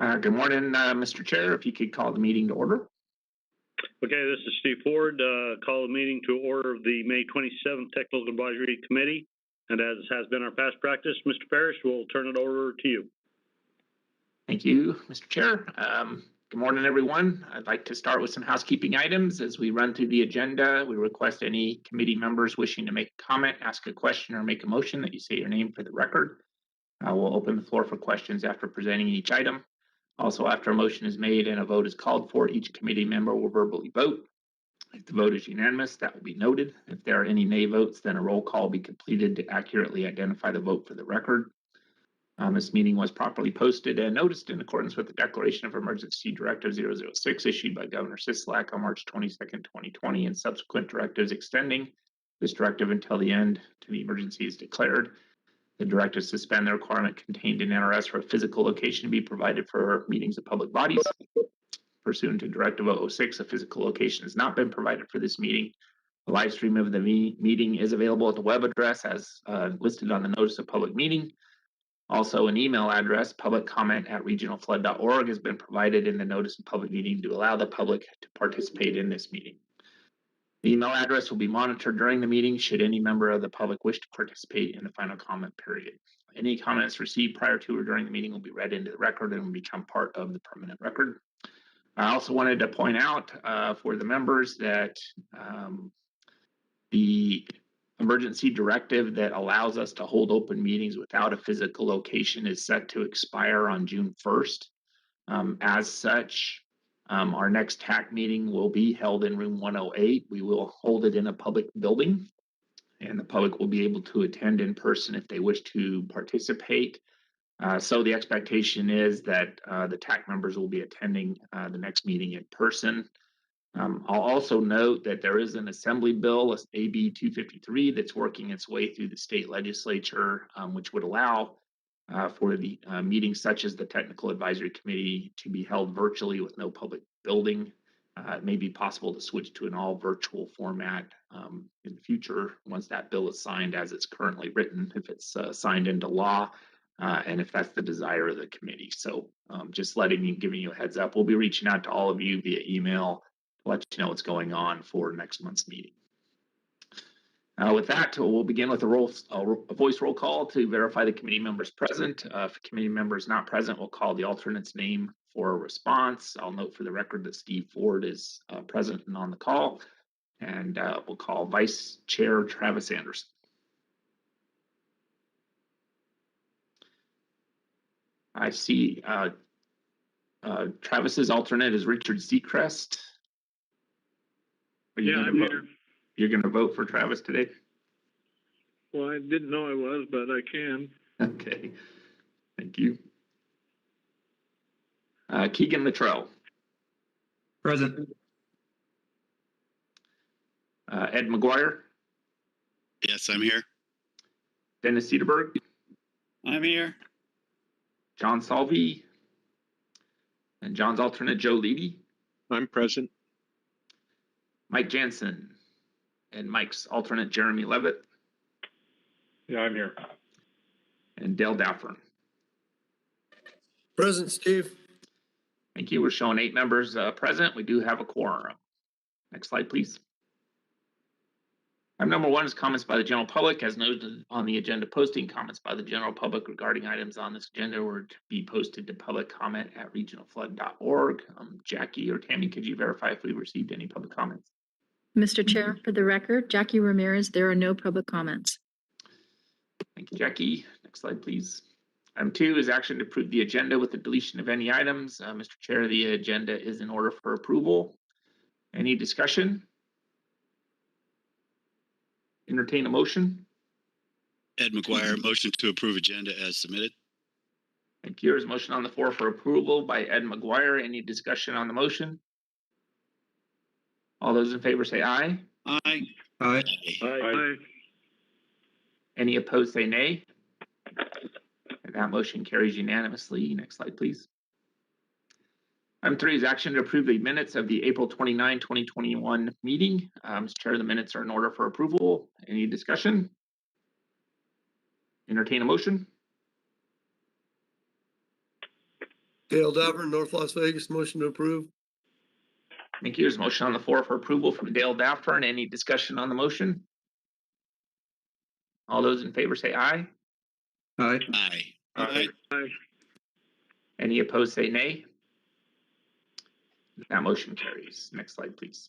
Good morning, Mr. Chair. If you could call the meeting to order. Okay, this is Steve Ford. Call the meeting to order of the May 27th Technical Advisory Committee. And as has been our past practice, Mr. Parrish, we'll turn it over to you. Thank you, Mr. Chair. Good morning, everyone. I'd like to start with some housekeeping items. As we run through the agenda, we request any committee members wishing to make a comment, ask a question, or make a motion that you say your name for the record. We'll open the floor for questions after presenting each item. Also, after a motion is made and a vote is called for, each committee member will verbally vote. If the vote is unanimous, that will be noted. If there are any nay votes, then a roll call will be completed to accurately identify the vote for the record. This meeting was properly posted and noticed in accordance with the Declaration of Emergency Directive 006 issued by Governor Sisolak on March 22nd, 2020, and subsequent directives extending this directive until the end to the emergency is declared. The directives suspend the requirement contained in NRS for a physical location to be provided for meetings of public bodies. Pursuant to Directive 006, a physical location has not been provided for this meeting. A live stream of the meeting is available at the web address as listed on the notice of public meeting. Also, an email address, publiccomment@regionalflood.org, has been provided in the notice of public meeting to allow the public to participate in this meeting. The email address will be monitored during the meeting should any member of the public wish to participate in the final comment period. Any comments received prior to or during the meeting will be read into the record and will become part of the permanent record. I also wanted to point out for the members that the emergency directive that allows us to hold open meetings without a physical location is set to expire on June 1st. As such, our next TAC meeting will be held in room 108. We will hold it in a public building, and the public will be able to attend in person if they wish to participate. So the expectation is that the TAC members will be attending the next meeting in person. I'll also note that there is an assembly bill, AB 253, that's working its way through the state legislature, which would allow for the meetings such as the Technical Advisory Committee to be held virtually with no public building. It may be possible to switch to an all virtual format in the future once that bill is signed as it's currently written, if it's signed into law, and if that's the desire of the committee. So just giving you a heads up, we'll be reaching out to all of you via email to let you know what's going on for next month's meeting. With that, we'll begin with a voice roll call to verify the committee members present. If a committee member is not present, we'll call the alternate's name for a response. I'll note for the record that Steve Ford is present and on the call, and we'll call Vice Chair Travis Anderson. I see Travis's alternate is Richard Seacrest. Yeah, I'm here. You're going to vote for Travis today? Well, I didn't know I was, but I can. Okay. Thank you. Keegan Luttrell. Present. Ed McGuire. Yes, I'm here. Dennis Cedarberg. I'm here. John Salvi. And John's alternate, Joe Levy. I'm present. Mike Jansen. And Mike's alternate, Jeremy Levitt. Yeah, I'm here. And Dale Daffern. Present, Steve. Thank you. We're showing 8 members present. We do have a quorum. Next slide, please. Item number 1 is comments by the general public. As noted on the agenda posting, comments by the general public regarding items on this agenda were to be posted to public comment at regionalflood.org. Jackie or Tammy, could you verify if we received any public comments? Mr. Chair, for the record, Jackie Ramirez, there are no public comments. Thank you, Jackie. Next slide, please. Item 2 is action to approve the agenda with the deletion of any items. Mr. Chair, the agenda is in order for approval. Any discussion? Entertain a motion. Ed McGuire, motion to approve agenda as submitted. Thank you. There's a motion on the floor for approval by Ed McGuire. Any discussion on the motion? All those in favor say aye. Aye. Aye. Aye. Any opposed say nay. And that motion carries unanimously. Next slide, please. Item 3 is action to approve the minutes of the April 29, 2021 meeting. Mr. Chair, the minutes are in order for approval. Any discussion? Entertain a motion. Dale Davern, North Las Vegas, motion to approve. Thank you. There's a motion on the floor for approval from Dale Daffern. Any discussion on the motion? All those in favor say aye. Aye. Aye. Aye. Aye. Any opposed say nay. That motion carries. Next slide, please.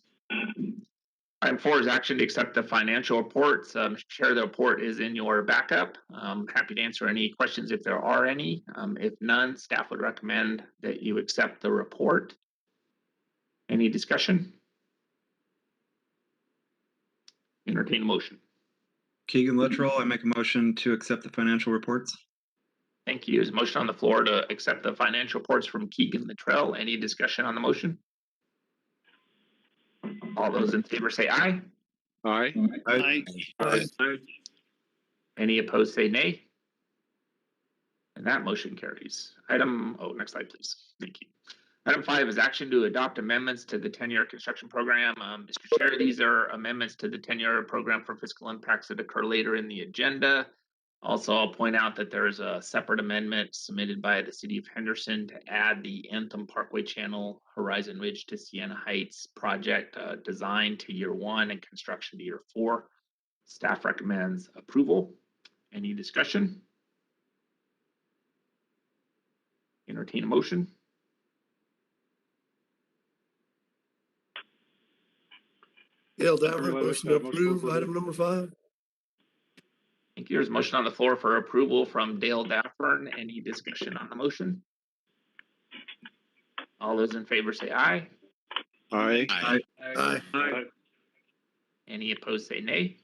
Item 4 is action to accept the financial reports. Mr. Chair, the report is in your backup. Happy to answer any questions if there are any. If none, staff would recommend that you accept the report. Any discussion? Entertain a motion. Keegan Littrell, I make a motion to accept the financial reports. Thank you. There's a motion on the floor to accept the financial reports from Keegan Littrell. Any discussion on the motion? All those in favor say aye. Aye. Aye. Aye. Any opposed say nay. And that motion carries. Next slide, please. Thank you. Item 5 is action to adopt amendments to the 10-year construction program. Mr. Chair, these are amendments to the 10-year program for fiscal impacts that occur later in the agenda. Also, I'll point out that there is a separate amendment submitted by the City of Henderson to add the Anthem Parkway Channel Horizon Ridge to Siena Heights project design to year 1 and construction to year 4. Staff recommends approval. Any discussion? Entertain a motion. Dale Davern, Chairman, motion to motion to approve approve. item number 5. Thank you. There's a motion on the floor for approval from Dale Daffern. Any discussion on the motion? All those in favor say aye. Aye. Aye. Aye. Aye. Any opposed say nay.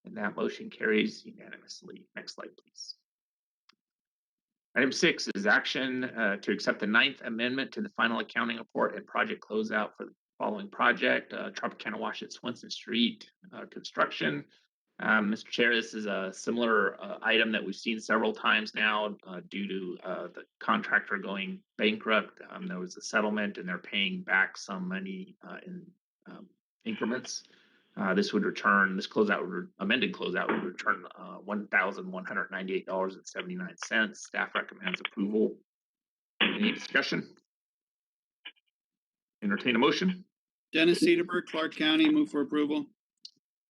And that motion carries unanimously. Next slide, please. Item 6 is action to accept the 9th amendment to the final accounting report and project closeout for the following project, Tropicana Wash at Swenson Street construction. Mr. Chair, this is a similar item that we've seen several times now due to the contractor going bankrupt. There was a settlement and they're paying back some money in increments. This amended closeout would return $1,198.79. Staff recommends approval. Any discussion? Entertain a motion. Dennis Cedarburg, Clark County, move for approval.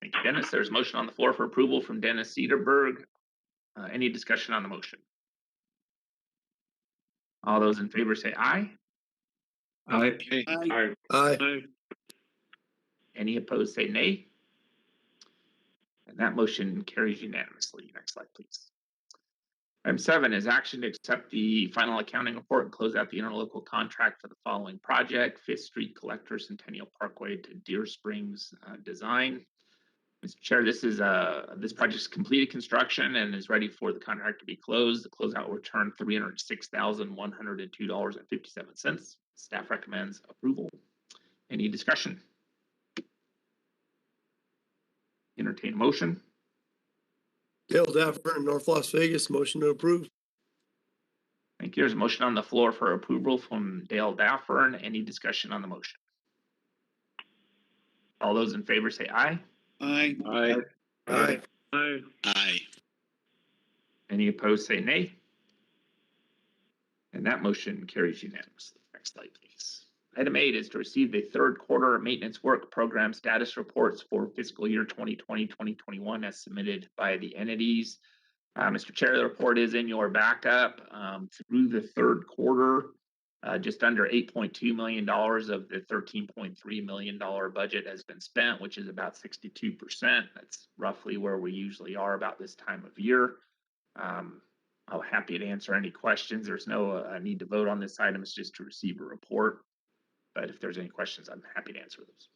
Thank you, Dennis. There's a motion on the floor for approval from Dennis Cedarburg. Any discussion on the motion? All those in favor say aye. Aye. Aye. Aye. Aye. Any opposed say nay. And that motion carries unanimously. Next slide, please. Item 7 is action to accept the final accounting report and close out the interlocal contract for the following project, 5th Street Collector Centennial Parkway to Deer Springs design. Mr. Chair, this project's completed construction and is ready for the contract to be closed. The closeout will return $306,102.57. Staff recommends approval. Any discussion? Entertain a motion. Dale Davern, North Las Vegas, motion to approve. Thank you. There's a motion on the floor for approval from Dale Daffern. Any discussion on the motion? All those in favor say aye. Aye. Aye. Aye. Aye. Aye. Any opposed say nay. And that motion carries unanimously. Next slide, please. Item 8 is to receive the 3rd quarter maintenance work program status reports for fiscal year 2020-2021 as submitted by the entities. Mr. Chair, the report is in your backup. Through the 3rd quarter, just under $8.2 million of the $13.3 million budget has been spent, which is about 62%. That's roughly where we usually are about this time of year. I'm happy to answer any questions. There's no need to vote on this item. It's just to receive a report. But if there's any questions, I'm happy to answer those.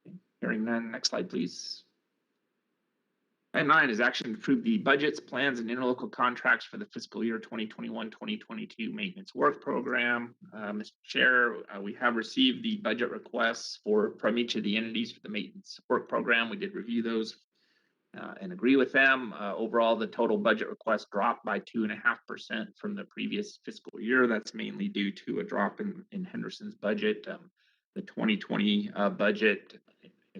Okay. Hearing none, next slide, please. Item 9 is action to approve the budgets, plans, and interlocal contracts for the fiscal year 2021-2022 maintenance work program. Mr. Chair, we have received the budget requests from each of the entities for the maintenance work program. We did review those and agree with them. Overall, the total budget request dropped by 2.5% from the previous fiscal year. That's mainly due to a drop in Henderson's budget. The 2020 budget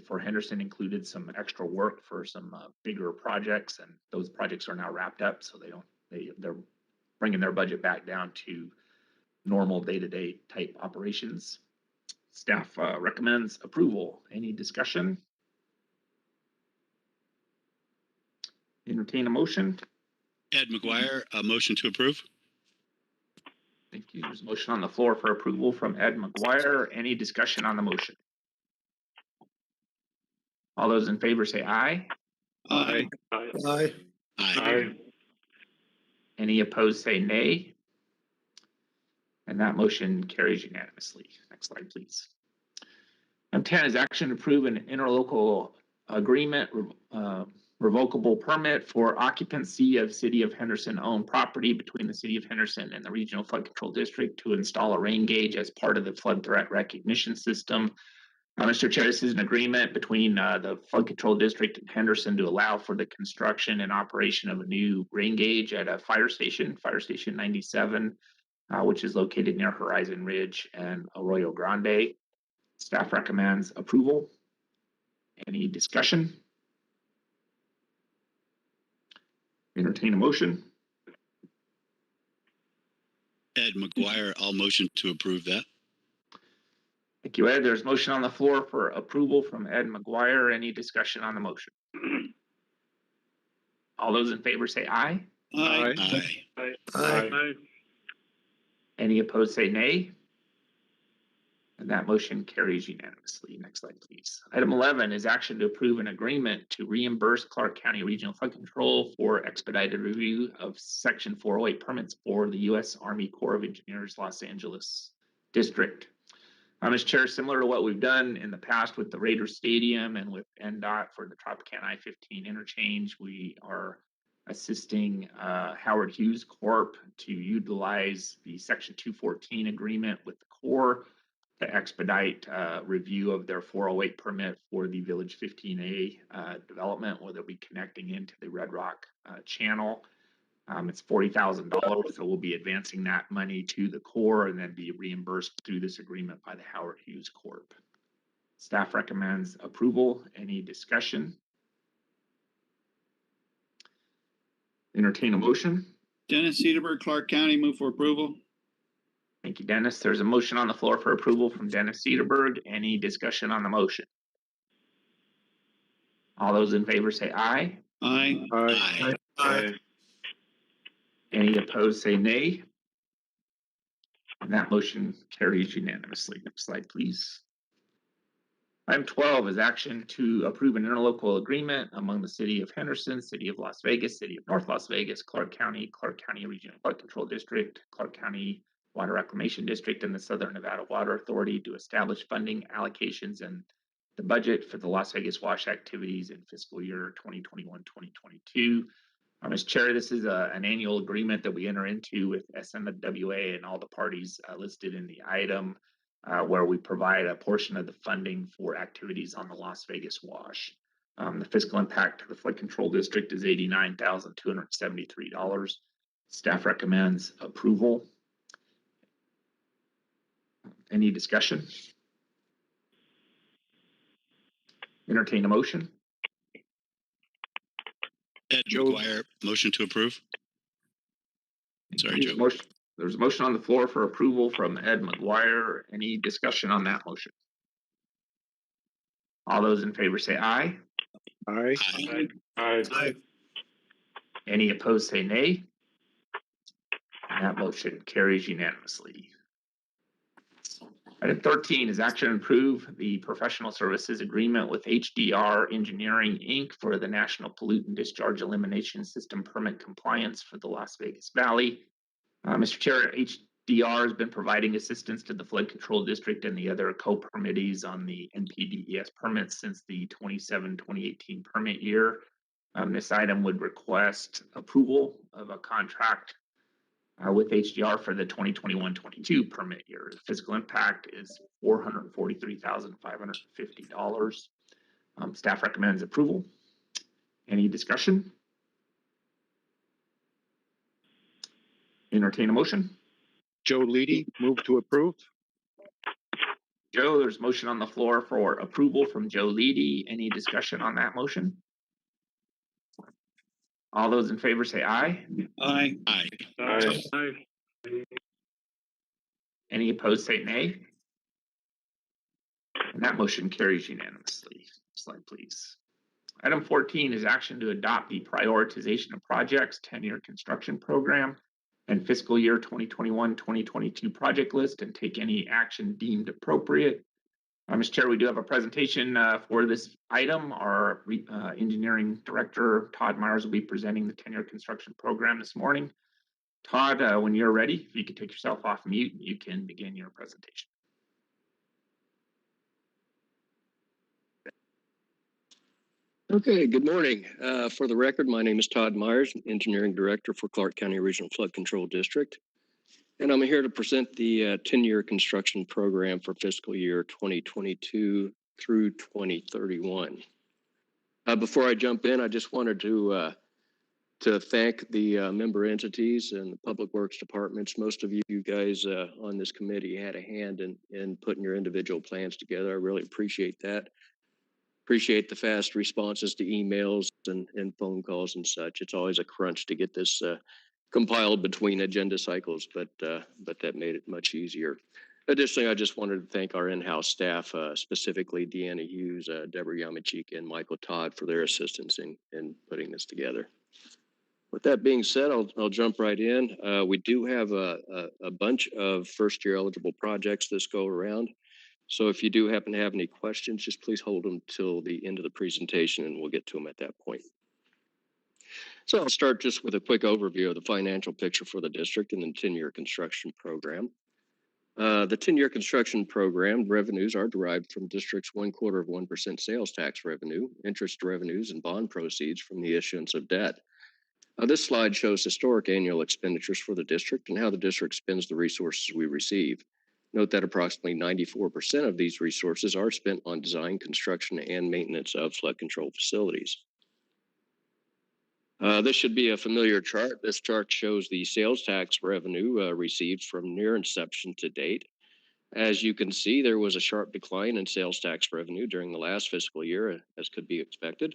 for Henderson included some extra work for some bigger projects, and those projects are now wrapped up, so they're bringing their budget back down to normal day-to-day type operations. Staff recommends approval. Any discussion? Entertain a motion. Ed McGuire, a motion to approve. Thank you. There's a motion on the floor for approval from Ed McGuire. Any discussion on the motion? All those in favor say aye. Aye. Aye. Aye. Any opposed say nay. And that motion carries unanimously. Next slide, please. Item 10 is action to approve an interlocal agreement, revocable permit for occupancy of City of Henderson owned property between the City of Henderson and the Regional Flood Control District to install a rain gauge as part of the flood threat recognition system. Mr. Chair, this is an agreement between the Flood Control District and Henderson to allow for the construction and operation of a new rain gauge at a fire station 97, which is located near Horizon Ridge and Arroyo Grande. Staff recommends approval. Any discussion? Entertain a motion. Ed McGuire, I'll motion to approve that. Thank you, Ed. There's motion on the floor for approval from Ed McGuire. Any discussion on the motion? All those in favor say aye. Aye. Aye. Aye. Any opposed say nay. And that motion carries unanimously. Next slide, please. Item 11 is action to approve an agreement to reimburse Clark County Regional Flood Control for expedited review of Section 408 permits for the U.S. Army Corps of Engineers Los Angeles District. Mr. Chair, similar to what we've done in the past with the Raiders Stadium and with NDOT for the Tropicana I-15 interchange, we are assisting Howard Hughes Corp. To utilize the Section 214 agreement with the Corps to expedite review of their 408 permit for the Village 15A development, where they'll be connecting into the Red Rock channel. It's $40,000, so we'll be advancing that money to the Corps and then be reimbursed through this agreement by the Howard Hughes Corp. Staff recommends approval. Any discussion? Entertain a motion. Dennis Cedarburg, Clark County, move for approval. Thank you, Dennis. There's a motion on the floor for approval from Dennis Cedarburg. Any discussion on the motion? All those in favor say aye. Aye. Aye. Aye. Any opposed say nay. And that motion carries unanimously. Next slide, please. Item 12 is action to approve an interlocal agreement among the City of Henderson, City of Las Vegas, City of North Las Vegas, Clark County Regional Flood Control District, Clark County Water Reclamation District, and the Southern Nevada Water Authority to establish funding allocations and the budget for the Las Vegas wash activities in fiscal year 2021-2022. Mr. Chair, this is an annual agreement that we enter into with SMWA and all the parties listed in the item, where we provide a portion of the funding for activities on the Las Vegas wash. The fiscal impact to the Flood Control District is $89,273. Staff recommends approval. Any discussion? Entertain a motion. Ed McGuire, motion to approve. Sorry, Joe. There's a motion on the floor for approval from Ed McGuire. Any discussion on that motion? All those in favor say aye. Aye. Aye. Any opposed say nay. And that motion carries unanimously. Item 13 is action to approve the professional services agreement with HDR Engineering, Inc. for the National Pollutant Discharge Elimination System permit compliance for the Las Vegas Valley. Mr. Chair, HDR has been providing assistance to the Flood Control District and the other co-permittees on the NPDES permits since the 2018 permit year. This item would request approval of a contract with HDR for the 2021-22 permit year. The fiscal impact is $443,550. Staff recommends approval. Any discussion? Entertain a motion. Joe Leedy, move to approve. Joe, there's motion on the floor for approval from Joe Leedy. Any discussion on that motion? All those in favor say aye. Aye. Aye. Aye. Any opposed say nay. And that motion carries unanimously. Slide, please. Item 14 is action to adopt the prioritization of projects 10-year construction program and fiscal year 2021-2022 project list and take any action deemed appropriate. Mr. Chair, we do have a presentation for this item. Our engineering director, Todd Myers, will be presenting the 10-year construction program this morning. Todd, when you're ready, if you could take yourself off mute, you can begin your presentation. Okay, good morning. For the record, my name is Todd Myers, Engineering Director for Clark County Regional Flood Control District. And I'm here to present the 10-year construction program for fiscal year 2022 through 2031. Before I jump in, I just wanted to thank the member entities and the public works departments. Most of you guys on this committee had a hand in putting your individual plans together. I really appreciate that. Appreciate the fast responses to emails and phone calls and such. It's always a crunch to get this compiled between agenda cycles, but that made it much easier. Additionally, I just wanted to thank our in-house staff, specifically Deanna Hughes, Deborah Yamachika, and Michael Todd for their assistance in putting this together. With that being said, I'll jump right in. We do have a bunch of first-year eligible projects this go around. So if you do happen to have any questions, just please hold them till the end of the presentation and we'll get to them at that point. So I'll start just with a quick overview of the financial picture for the district and the 10-year construction program. The 10-year construction program revenues are derived from district's 0.25% sales tax revenue, interest revenues, and bond proceeds from the issuance of debt. This slide shows historic annual expenditures for the district and how the district spends the resources we receive. Note that approximately 94% of these resources are spent on design, construction, and maintenance of flood control facilities. This should be a familiar chart. This chart shows the sales tax revenue received from near inception to date. As you can see, there was a sharp decline in sales tax revenue during the last fiscal year, as could be expected.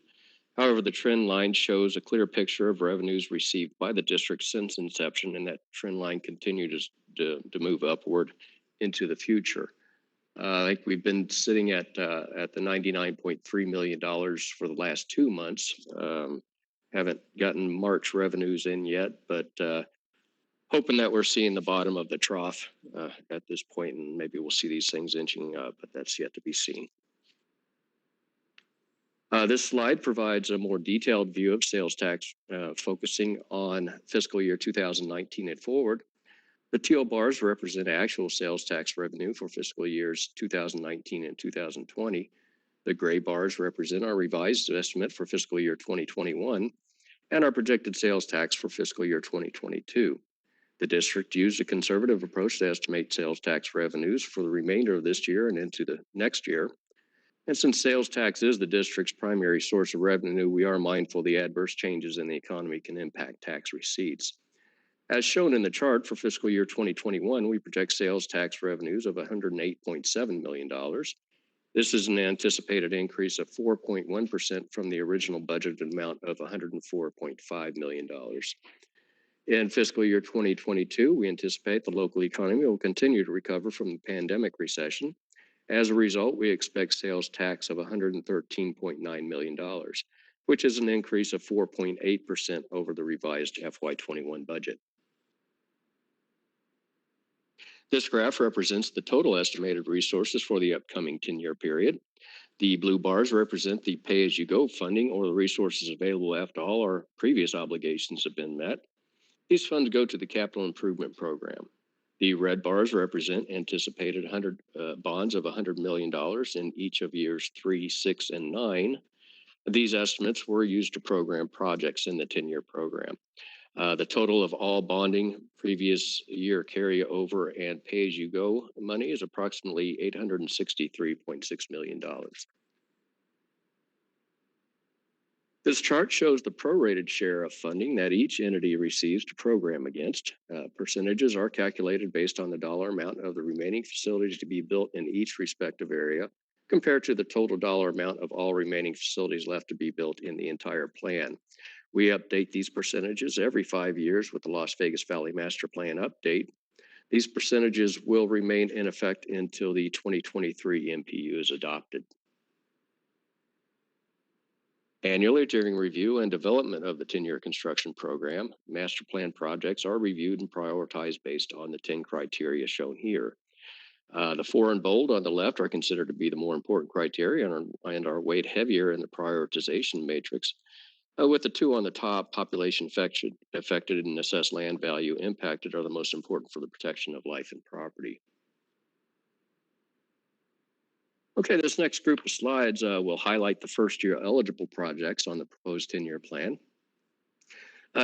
However, the trend line shows a clear picture of revenues received by the district since inception, and that trend line continues to move upward into the future. I think we've been sitting at the $99.3 million for the last 2 months. Haven't gotten March revenues in yet, but hoping that we're seeing the bottom of the trough at this point, and maybe we'll see these things inching up, but that's yet to be seen. This slide provides a more detailed view of sales tax, focusing on fiscal year 2019 and forward. The teal bars represent actual sales tax revenue for fiscal years 2019 and 2020. The gray bars represent our revised estimate for fiscal year 2021 and our projected sales tax for fiscal year 2022. The district used a conservative approach to estimate sales tax revenues for the remainder of this year and into the next year. And since sales tax is the district's primary source of revenue, we are mindful the adverse changes in the economy can impact tax receipts. As shown in the chart for fiscal year 2021, we project sales tax revenues of $108.7 million. This is an anticipated increase of 4.1% from the original budgeted amount of $104.5 million. In fiscal year 2022, we anticipate the local economy will continue to recover from the pandemic recession. As a result, we expect sales tax of $113.9 million, which is an increase of 4.8% over the revised FY21 budget. This graph represents the total estimated resources for the upcoming 10-year period. The blue bars represent the pay-as-you-go funding or the resources available after all our previous obligations have been met. These funds go to the capital improvement program. The red bars represent anticipated bonds of $100 million in each of years 3, 6, and 9. These estimates were used to program projects in the 10-year program. The total of all bonding, previous year carryover, and pay-as-you-go money is approximately $863.6 million. This chart shows the prorated share of funding that each entity receives to program against. Percentages are calculated based on the dollar amount of the remaining facilities to be built in each respective area compared to the total dollar amount of all remaining facilities left to be built in the entire plan. We update these percentages every 5 years with the Las Vegas Valley Master Plan update. These percentages will remain in effect until the 2023 MPU is adopted. Annually, during review and development of the 10-year construction program, master plan projects are reviewed and prioritized based on the 10 criteria shown here. The 4 in bold on the left are considered to be the more important criteria and are weighed heavier in the prioritization matrix, with the 2 on the top, population affected and assessed land value impacted, are the most important for the protection of life and property. Okay, this next group of slides will highlight the first year eligible projects on the proposed 10-year plan.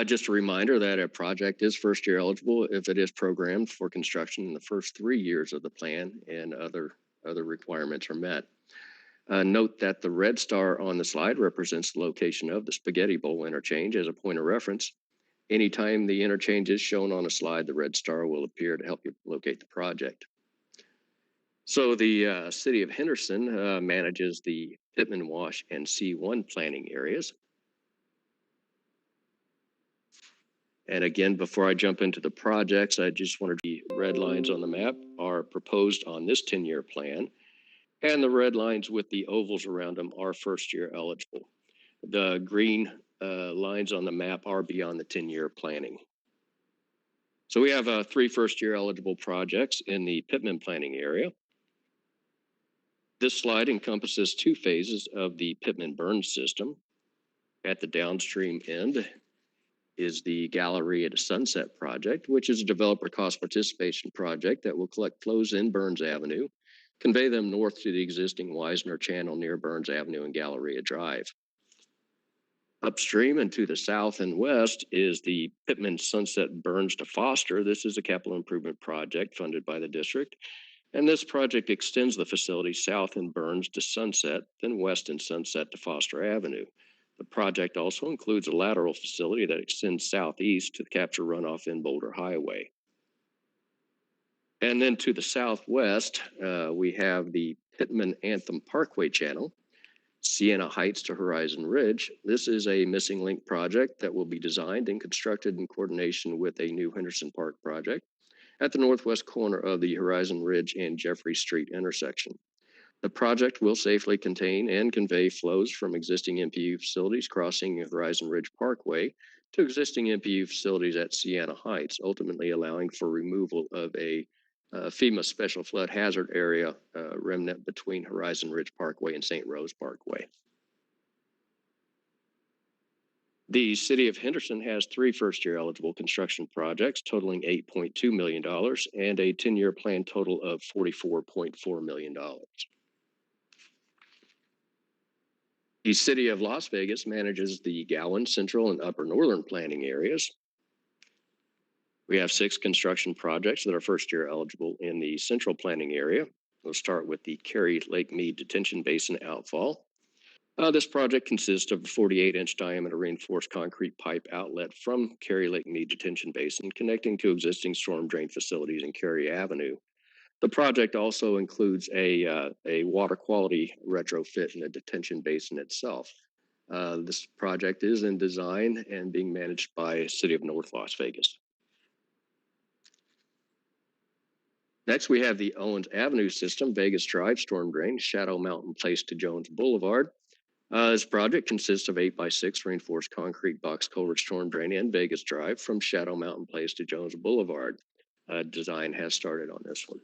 Just a reminder that a project is first year eligible if it is programmed for construction in the first 3 years of the plan and other requirements are met. Note that the red star on the slide represents the location of the Spaghetti Bowl interchange as a point of reference. Anytime the interchange is shown on a slide, the red star will appear to help you locate the project. So the city of Henderson manages the Pittman Wash and C1 planning areas. And again, before I jump into the projects, I just wanted the red lines on the map are proposed on this 10-year plan, and the red lines with the ovals around them are first year eligible. The green lines on the map are beyond the 10-year planning. So we have 3 first year eligible projects in the Pittman planning area. This slide encompasses 2 phases of the Pittman burn system. At the downstream end is the Galleria to Sunset project, which is a developer cost participation project that will collect flows in Burns Avenue, convey them north to the existing Wisner Channel near Burns Avenue and Galleria Drive. Upstream and to the south and west is the Pittman Sunset Burns to Foster. This is a capital improvement project funded by the district. And this project extends the facility south in Burns to Sunset, then west in Sunset to Foster Avenue. The project also includes a lateral facility that extends southeast to capture runoff in Boulder Highway. And then to the southwest, we have the Pittman Anthem Parkway Channel, Siena Heights to Horizon Ridge. This is a missing link project that will be designed and constructed in coordination with a new Henderson Park project at the northwest corner of the Horizon Ridge and Jeffrey Street intersection. The project will safely contain and convey flows from existing MPU facilities crossing Horizon Ridge Parkway to existing MPU facilities at Siena Heights, ultimately allowing for removal of a FEMA special flood hazard area remnant between Horizon Ridge Parkway and St. Rose Parkway. The city of Henderson has 3 first-year eligible construction projects totaling $8.2 million and a 10-year plan total of $44.4 million. The city of Las Vegas manages the Gowan, Central, and Upper Northern planning areas. We have 6 construction projects that are first-year eligible in the Central planning area. We'll start with the Cary Lake Mead Detention Basin outfall. This project consists of a 48-inch diameter reinforced concrete pipe outlet from Cary Lake Mead Detention Basin connecting to existing storm drain facilities in Cary Avenue. The project also includes a water quality retrofit in the detention basin itself. This project is in design and being managed by City of North Las Vegas. Next, we have the Owens Avenue system, Vegas Drive storm drain, Shadow Mountain Place to Jones Boulevard. This project consists of 8x6 reinforced concrete box culvert storm drain and Vegas Drive from Shadow Mountain Place to Jones Boulevard. Design has started on this one.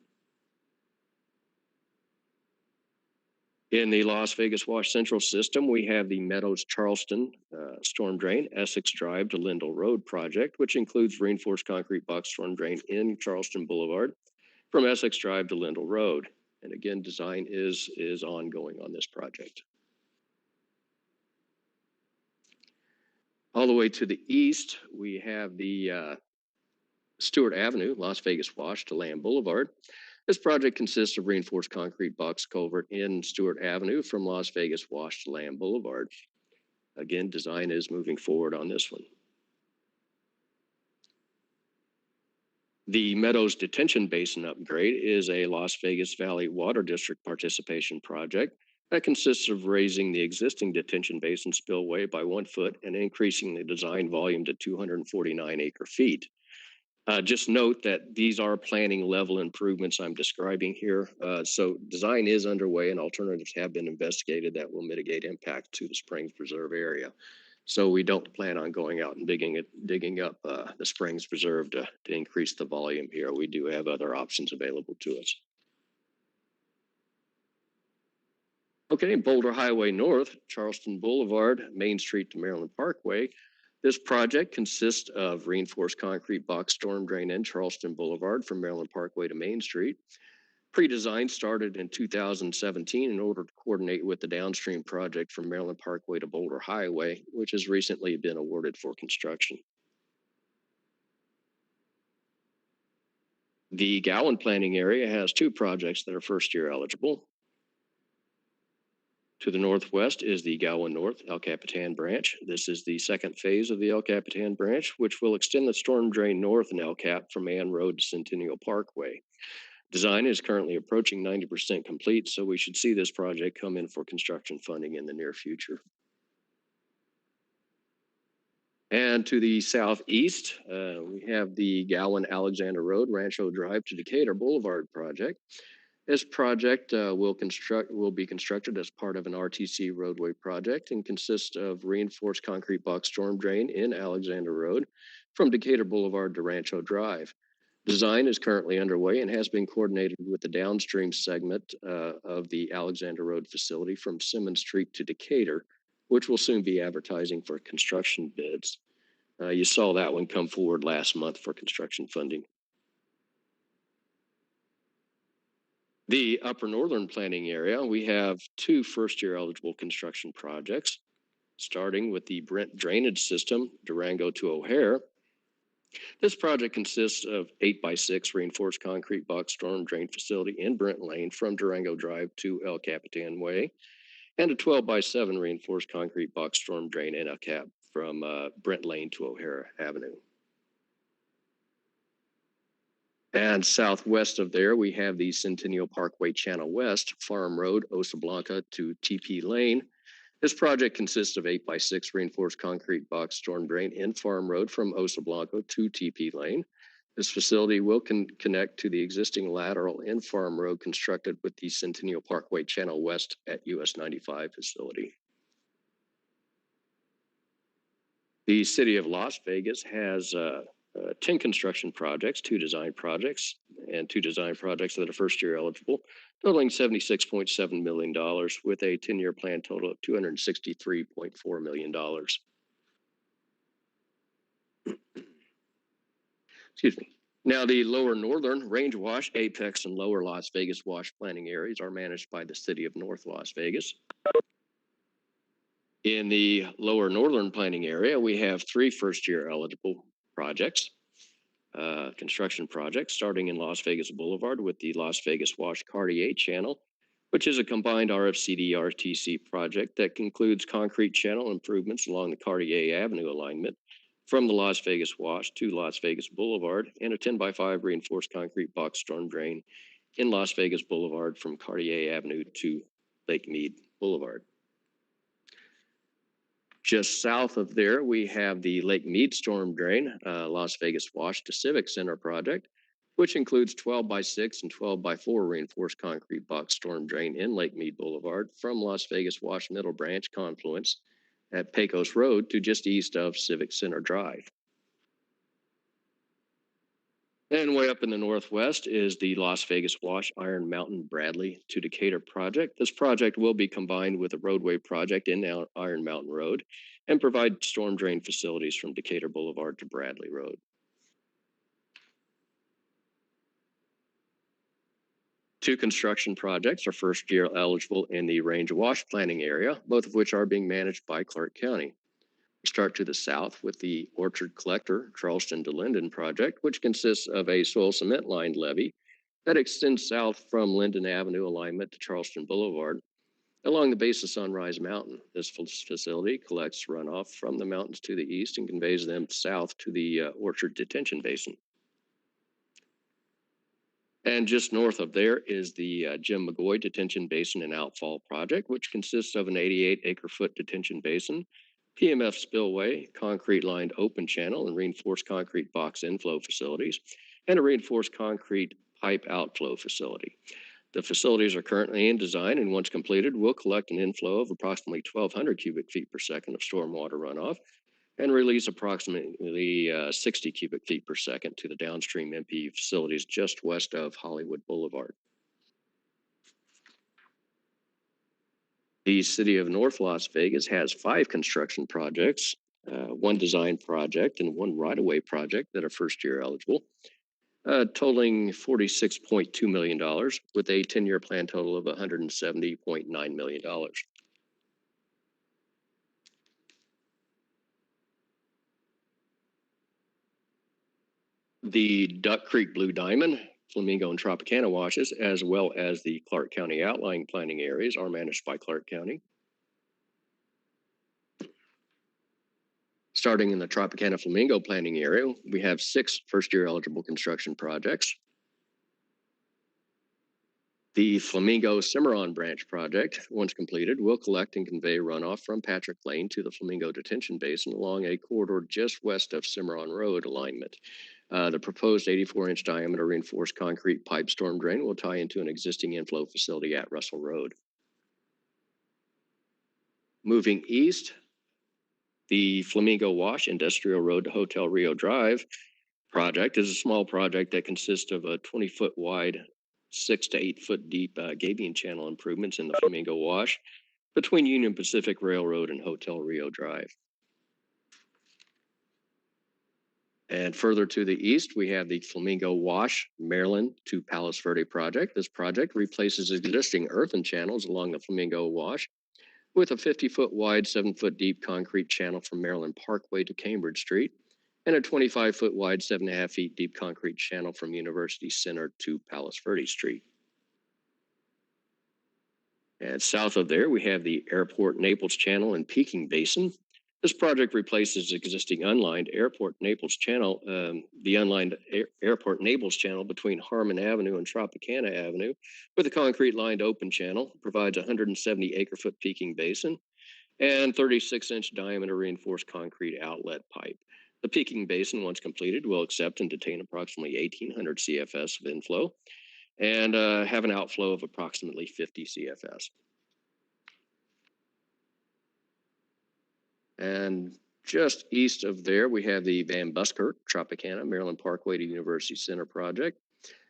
In the Las Vegas Wash Central system, we have the Meadows Charleston storm drain, Essex Drive to Lindell Road project, which includes reinforced concrete box storm drain in Charleston Boulevard from Essex Drive to Lindell Road. And again, design is ongoing on this project. All the way to the east, we have the Stewart Avenue, Las Vegas Wash to Lamb Boulevard. This project consists of reinforced concrete box culvert in Stewart Avenue from Las Vegas Wash to Lamb Boulevard. Again, design is moving forward on this one. The Meadows Detention Basin upgrade is a Las Vegas Valley Water District participation project that consists of raising the existing detention basin spillway by 1 foot and increasing the design volume to 249 acre feet. Just note that these are planning level improvements I'm describing here. So design is underway and alternatives have been investigated that will mitigate impact to the Springs Preserve area. So we don't plan on going out and digging up the Springs Preserve to increase the volume here. We do have other options available to us. Okay, Boulder Highway North, Charleston Boulevard, Main Street to Maryland Parkway. This project consists of reinforced concrete box storm drain in Charleston Boulevard from Maryland Parkway to Main Street. Pre-design started in 2017 in order to coordinate with the downstream project from Maryland Parkway to Boulder Highway, which has recently been awarded for construction. The Gowan planning area has 2 projects that are first year eligible. To the northwest is the Gowan North El Capitan branch. This is the second phase of the El Capitan branch, which will extend the storm drain north in El Cap from Ann Road to Centennial Parkway. Design is currently approaching 90% complete, so we should see this project come in for construction funding in the near future. And to the southeast, we have the Gowan Alexander Road, Rancho Drive to Decatur Boulevard project. This project will be constructed as part of an RTC roadway project and consists of reinforced concrete box storm drain in Alexander Road from Decatur Boulevard to Rancho Drive. Design is currently underway and has been coordinated with the downstream segment of the Alexander Road facility from Simmons Street to Decatur, which will soon be advertising for construction bids. You saw that one come forward last month for construction funding. The Upper Northern Planning area, we have 2 first-year eligible construction projects, starting with the Brent Drainage System, Durango to O'Hare. This project consists of 8x6 reinforced concrete box storm drain facility in Brent Lane from Durango Drive to El Capitan Way, and a 12x7 reinforced concrete box storm drain in El Cap from Brent Lane to O'Hare Avenue. And southwest of there, we have the Centennial Parkway Channel West, Farm Road, Osa Blanca to TP Lane. This project consists of 8x6 reinforced concrete box storm drain in Farm Road from Osa Blanca to TP Lane. This facility will connect to the existing lateral in Farm Road constructed with the Centennial Parkway Channel West at US 95 facility. The city of Las Vegas has 10 construction projects, 2 design projects, and 2 design projects that are first year eligible, totaling $76.7 million with a 10-year plan total of $263.4 million. Excuse me. Now, the lower northern Range Wash, Apex, and lower Las Vegas Wash planning areas are managed by the city of North Las Vegas. In the lower northern planning area, we have 3 first-year eligible projects, construction projects, starting in Las Vegas Boulevard with the Las Vegas Wash Cartier Channel, which is a combined RFCD RTC project that includes concrete channel improvements along the Cartier Avenue alignment from the Las Vegas Wash to Las Vegas Boulevard, and a 10x5 reinforced concrete box storm drain in Las Vegas Boulevard from Cartier Avenue to Lake Mead Boulevard. Just south of there, we have the Lake Mead storm drain, Las Vegas Wash to Civic Center project, which includes 12x6 and 12x4 reinforced concrete box storm drain in Lake Mead Boulevard from Las Vegas Wash Middle Branch confluence at Pecos Road to just east of Civic Center Drive. And way up in the northwest is the Las Vegas Wash Iron Mountain Bradley to Decatur project. This project will be combined with a roadway project in Iron Mountain Road and provide storm drain facilities from Decatur Boulevard to Bradley Road. Two construction projects are first year eligible in the Range Wash planning area, both of which are being managed by Clark County. We start to the south with the Orchard Collector Charleston to Linden project, which consists of a soil cement lined levee that extends south from Linden Avenue alignment to Charleston Boulevard. along the base of Sunrise Mountain. This facility collects runoff from the mountains to the east and conveys them south to the Orchard Detention Basin. And just north of there is the Jim McGoy Detention Basin and Outfall Project, which consists of an 88 acre-foot detention basin, PMF spillway, concrete-lined open channel and reinforced concrete box inflow facilities, and a reinforced concrete pipe outflow facility. The facilities are currently in design, and once completed, will collect an inflow of approximately 1,200 cubic feet per second of stormwater runoff and release approximately 60 cubic feet per second to the downstream MPU facilities just west of Hollywood Boulevard. The city of North Las Vegas has 5 construction projects, 1 design project and 1 right-of-way project that are first-year eligible, totaling $46.2 million with a 10-year plan total of $170.9 million. The Duck Creek Blue Diamond, Flamingo and Tropicana washes, as well as the Clark County outlying planning areas, are managed by Clark County. Starting in the Tropicana Flamingo planning area, we have 6 first-year eligible construction projects. The Flamingo Cimarron Branch project, once completed, will collect and convey runoff from Patrick Lane to the Flamingo Detention Basin along a corridor just west of Cimarron Road alignment. The proposed 84-inch diameter reinforced concrete pipe storm drain will tie into an existing inflow facility at Russell Road. Moving east, the Flamingo Wash Industrial Road to Hotel Rio Drive project is a small project that consists of a 20-foot wide, 6 to 8 foot deep gabion channel improvements in the Flamingo Wash between Union Pacific Railroad and Hotel Rio Drive. And further to the east, we have the Flamingo Wash, Maryland to Palos Verde project. This project replaces existing earthen channels along the Flamingo Wash with a 50-foot wide, 7-foot deep concrete channel from Maryland Parkway to Cambridge Street and a 25-foot wide, 7.5 feet deep concrete channel from University Center to Palos Verde Street. And south of there, we have the Airport Naples Channel and Peking Basin. This project replaces existing unlined Airport Naples Channel, the unlined Airport Naples Channel between Harmon Avenue and Tropicana Avenue with a concrete lined open channel, provides a 170 acre-foot peaking basin and 36-inch diameter reinforced concrete outlet pipe. The peaking basin, once completed, will accept and detain approximately 1,800 CFS of inflow and have an outflow of approximately 50 CFS. And just east of there, we have the Van Buskirk, Tropicana, Maryland Parkway to University Center project.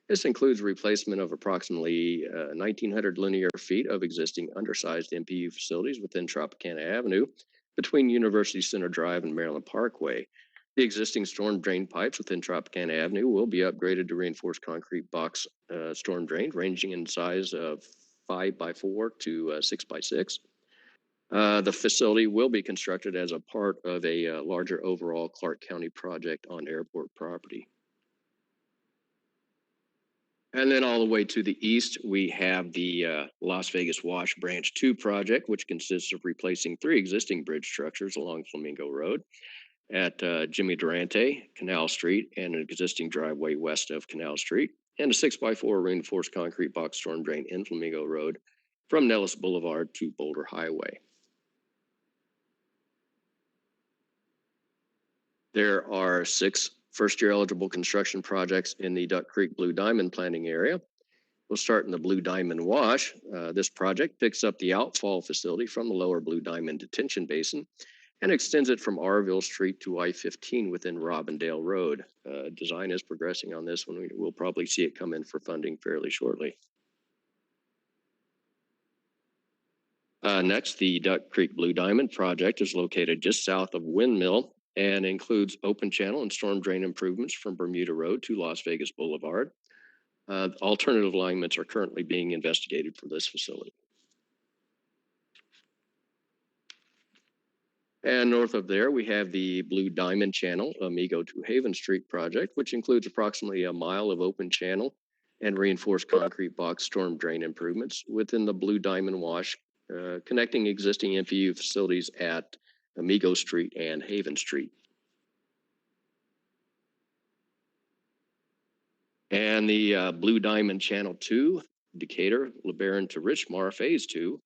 This includes replacement of approximately 1,900 linear feet of existing undersized MPU facilities within Tropicana Avenue between University Center Drive and Maryland Parkway. The existing storm drain pipes within Tropicana Avenue will be upgraded to reinforced concrete box storm drains ranging in size of 5x4 to 6x6. The facility will be constructed as a part of a larger overall Clark County project on airport property. And then all the way to the east, we have the Las Vegas Wash Branch 2 project, which consists of replacing 3 existing bridge structures along Flamingo Road at Jimmy Durante, Canal Street, and an existing driveway west of Canal Street, and a 6x4 reinforced concrete box storm drain in Flamingo Road from Nellis Boulevard to Boulder Highway. There are 6 first-year eligible construction projects in the Duck Creek Blue Diamond planning area. We'll start in the Blue Diamond Wash. This project picks up the outfall facility from the lower Blue Diamond Detention Basin and extends it from Arville Street to I-15 within Robindale Road. Design is progressing on this one. We'll probably see it come in for funding fairly shortly. Next, the Duck Creek Blue Diamond project is located just south of Windmill and includes open channel and storm drain improvements from Bermuda Road to Las Vegas Boulevard. Alternative alignments are currently being investigated for this facility. And north of there, we have the Blue Diamond Channel, Amigo to Haven Street project, which includes approximately a mile of open channel and reinforced concrete box storm drain improvements within the Blue Diamond Wash connecting existing MPU facilities at Amigo Street and Haven Street. And the Blue Diamond Channel 2, Decatur, LeBaron to Richmar Phase 2,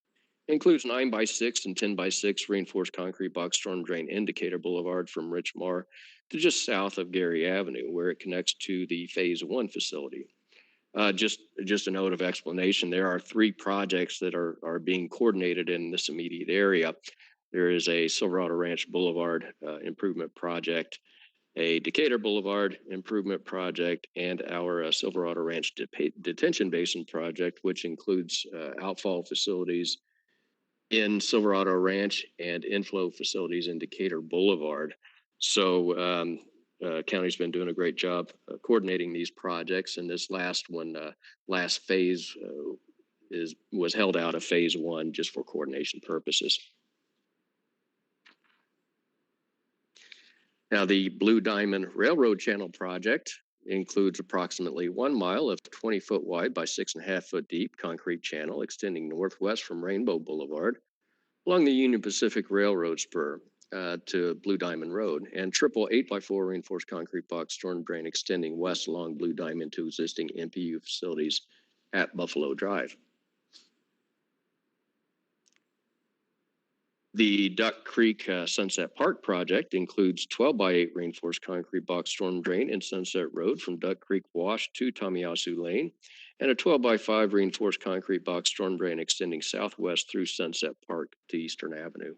includes 9x6 and 10x6 reinforced concrete box storm drain in Decatur Boulevard from Richmar to just south of Gary Avenue, where it connects to the Phase 1 facility. Just a note of explanation, there are 3 projects that are being coordinated in this immediate area. There is a Silverado Ranch Boulevard improvement project, a Decatur Boulevard improvement project, and our Silverado Ranch Detention Basin project, which includes outfall facilities in Silverado Ranch and inflow facilities in Decatur Boulevard. So county's been doing a great job coordinating these projects, and this last one, last phase was held out of Phase 1 just for coordination purposes. Now, the Blue Diamond Railroad Channel project includes approximately 1 mile of 20-foot wide by 6.5-foot deep concrete channel extending northwest from Rainbow Boulevard along the Union Pacific Railroad spur to Blue Diamond Road, and triple 8x4 reinforced concrete box storm drain extending west along Blue Diamond to existing MPU facilities at Buffalo Drive. The Duck Creek Sunset Park project includes 12x8 reinforced concrete box storm drain in Sunset Road from Duck Creek Wash to Tomiyasu Lane, and a 12x5 reinforced concrete box storm drain extending southwest through Sunset Park to Eastern Avenue.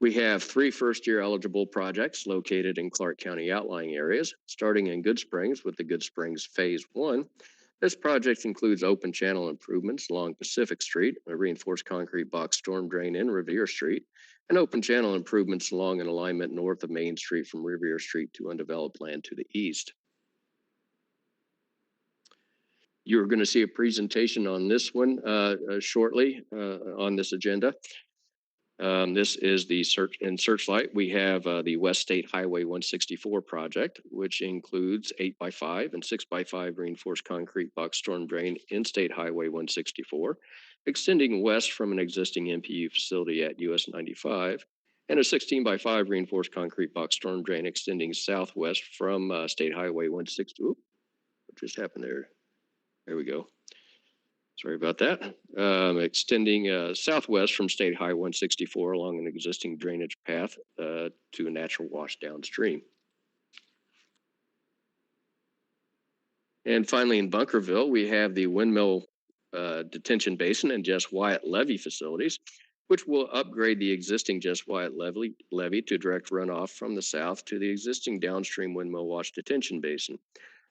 We have 3 first-year eligible projects located in Clark County outlying areas, starting in Good Springs with the Good Springs Phase 1. This project includes open channel improvements along Pacific Street, a reinforced concrete box storm drain in Revere Street, and open channel improvements along an alignment north of Main Street from Revere Street to undeveloped land to the east. You're going to see a presentation on this one shortly on this agenda. This is the Searchlight. We have the West State Highway 164 project, which includes 8x5 and 6x5 reinforced concrete box storm drain in State Highway 164, extending west from an existing MPU facility at US 95, and a 16x5 reinforced concrete box storm drain extending southwest from State Highway 160. What just happened there? There we go. Sorry about that. Extending southwest from State Highway 164 along an existing drainage path to a natural wash downstream. And finally, in Bunkerville, we have the Windmill Detention Basin and Jess Wyatt Levee facilities, which will upgrade the existing Jess Wyatt Levee to direct runoff from the south to the existing downstream Windmill Wash Detention Basin.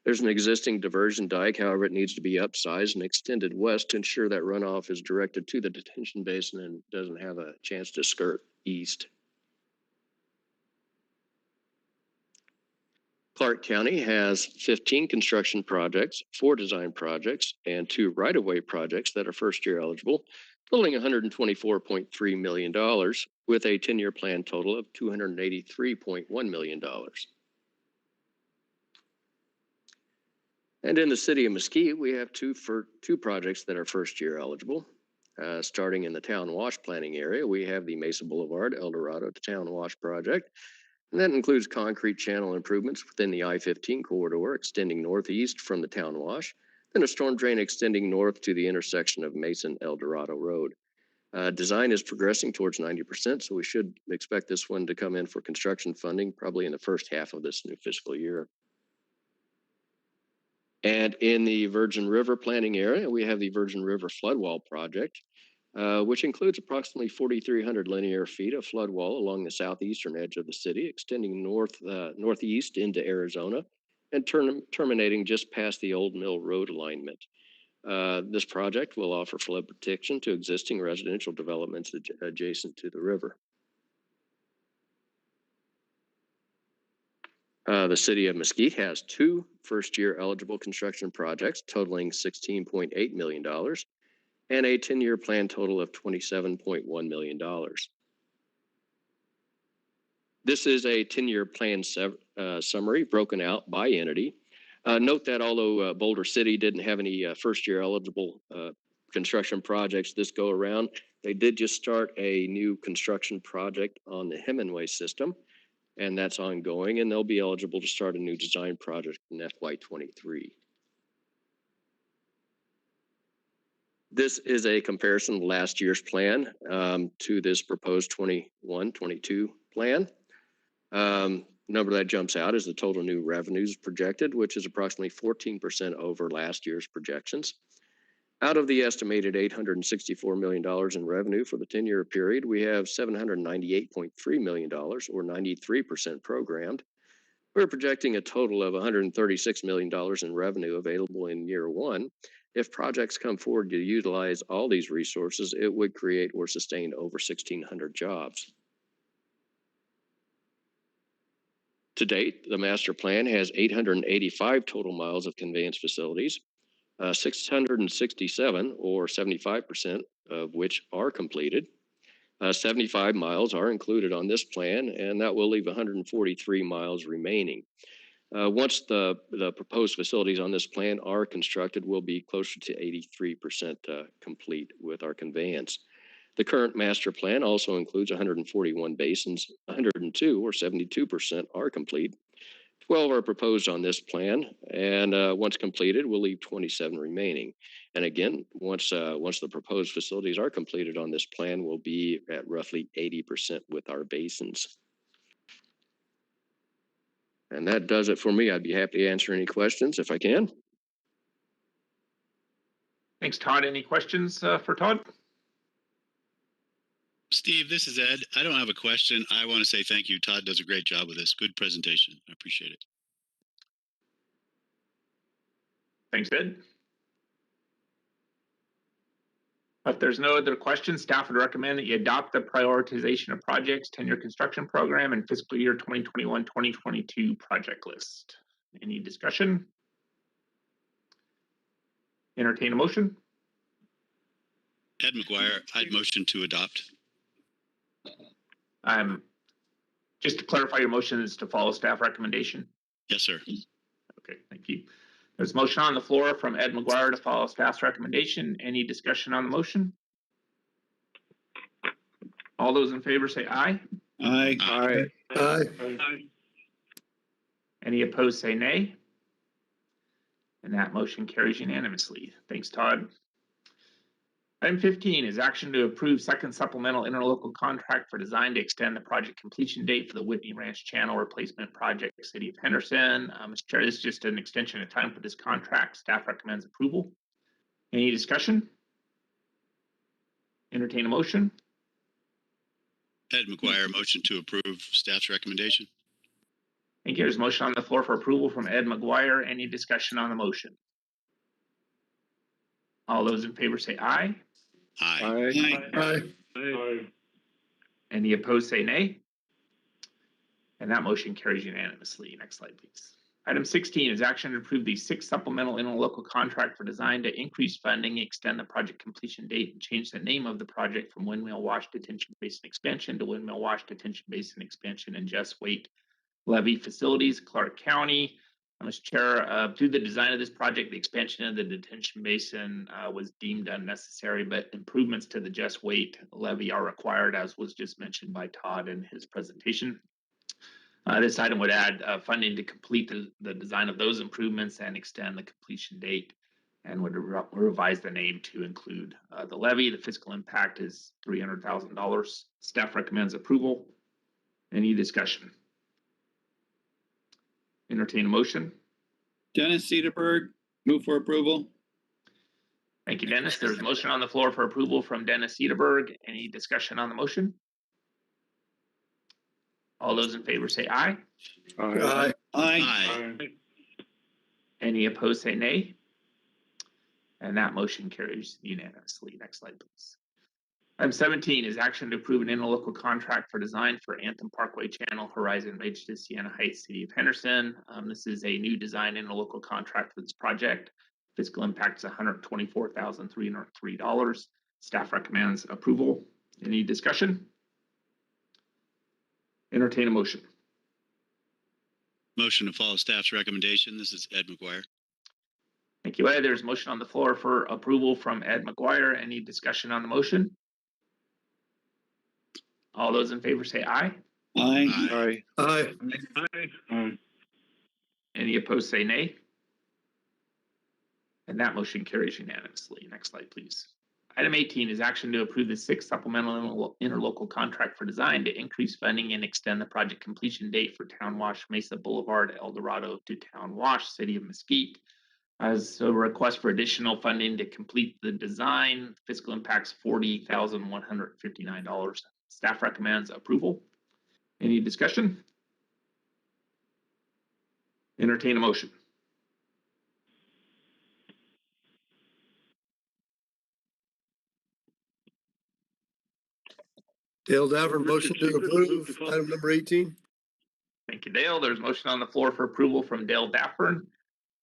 There's an existing diversion dike, however, it needs to be upsized and extended west to ensure that runoff is directed to the detention basin and doesn't have a chance to skirt east. Clark County has 15 construction projects, 4 design projects, and 2 right-of-way projects that are first-year eligible, totaling $124.3 million, with a 10-year plan total of $283.1 million. And in the city of Mesquite, we have two projects that are first-year eligible. Starting in the town wash planning area, we have the Mesa Boulevard, El Dorado to Town Wash project. And that includes concrete channel improvements within the I-15 corridor, extending northeast from the town wash, then a storm drain extending north to the intersection of Mesa and El Dorado Road. Design is progressing towards 90%, so we should expect this one to come in for construction funding probably in the first half of this new fiscal year. And in the Virgin River planning area, we have the Virgin River Floodwall project, which includes approximately 4,300 linear feet of floodwall along the southeastern edge of the city, extending northeast into Arizona and terminating just past the Old Mill Road alignment. This project will offer flood protection to existing residential developments adjacent to the river. The city of Mesquite has 2 first-year eligible construction projects totaling $16.8 million and a 10-year plan total of $27.1 million. This is a 10-year plan summary broken out by entity. Note that although Boulder City didn't have any first-year eligible construction projects this go around, they did just start a new construction project on the Hemingway system, and that's ongoing, and they'll be eligible to start a new design project in FY23. This is a comparison of last year's plan to this proposed 21-22 plan. Number that jumps out is the total new revenues projected, which is approximately 14% over last year's projections. Out of the estimated $864 million in revenue for the 10-year period, we have $798.3 million, or 93% programmed. We're projecting a total of $136 million in revenue available in year one. If projects come forward to utilize all these resources, it would create or sustain over 1,600 jobs. To date, the master plan has 885 total miles of conveyance facilities, 667 or 75% of which are completed. 75 miles are included on this plan, and that will leave 143 miles remaining. Once the proposed facilities on this plan are constructed, we'll be closer to 83% complete with our conveyance. The current master plan also includes 141 basins, 102 or 72% are complete. 12 are proposed on this plan, and once completed, we'll leave 27 remaining. And again, once the proposed facilities are completed on this plan, we'll be at roughly 80% with our basins. And that does it for me. I'd be happy to answer any questions if I can. Thanks, Todd. Any questions for Todd? Steve, this is Ed. I don't have a question. I want to say thank you. Todd does a great job with this. Good presentation. I appreciate it. Thanks, Ed. If there's no other questions, staff would recommend that you adopt the prioritization of projects 10-year construction program and fiscal year 2021-2022 project list. Any discussion? Entertain a motion. Ed McGuire, I'd motion to adopt. Just to clarify, your motion is to follow staff recommendation? Yes, sir. Okay, thank you. There's a motion on the floor from Ed McGuire to follow staff's recommendation. Any discussion on the motion? All those in favor say aye. Aye. Aye. Aye. Any opposed say nay. And that motion carries unanimously. Thanks, Todd. Item 15 is action to approve second supplemental interlocal contract for design to extend the project completion date for the Whitney Ranch Channel Replacement Project, City of Henderson. Mr. Chair, this is just an extension of time for this contract. Staff recommends approval. Any discussion? Entertain a motion. Ed McGuire, motion to approve staff's recommendation. Thank you. There's a motion on the floor for approval from Ed McGuire. Any discussion on the motion? All those in favor say aye. Aye. Aye. Aye. Any opposed say nay. And that motion carries unanimously. Next slide, please. Item 16 is action to approve the 6th supplemental interlocal contract for design to increase funding, extend the project completion date, and change the name of the project from Windmill Wash Detention Basin Expansion to Windmill Wash Detention Basin Expansion and Jess, Waite, Levee facilities, Clark County. Mr. Chair, through the design of this project, the expansion of the detention basin was deemed unnecessary, but improvements to the Jess, Waite, Levee are required, as was just mentioned by Todd in his presentation. This item would add funding to complete the design of those improvements and extend the completion date, and would revise the name to include the levee. The fiscal impact is $300,000. Staff recommends approval. Any discussion? Entertain a motion. Dennis Cedarburg, move for approval. Thank you, Dennis. There's a motion on the floor for approval from Dennis Cedarburg. Any discussion on the motion? All those in favor say aye. Aye. Aye. Any opposed say nay. And that motion carries unanimously. Next slide, please. Item 17 is action to approve an interlocal contract for design for Anthem Parkway Channel Horizon Ridge to Siena Heights, City of Henderson. This is a new design interlocal contract for this project. Fiscal impact is $124,303. Staff recommends approval. Any discussion? Entertain a motion. Motion to follow staff's recommendation. This is Ed McGuire. Thank you, Ed. There's a motion on the floor for approval from Ed McGuire. Any discussion on the motion? All those in favor say aye. Aye. Aye. Aye. Any opposed say nay. And that motion carries unanimously. Next slide, please. Item 18 is action to approve the 6th supplemental interlocal contract for design to increase funding and extend the project completion date for Town Wash Mesa Boulevard, El Dorado to Town Wash, City of Mesquite. As a request for additional funding to complete the design, fiscal impacts $40,159. Staff recommends approval. Any discussion? Entertain a motion. Dale Davern, motion to approve item number 18. Thank you, Dale. There's a motion on the floor for approval from Dale Daffern.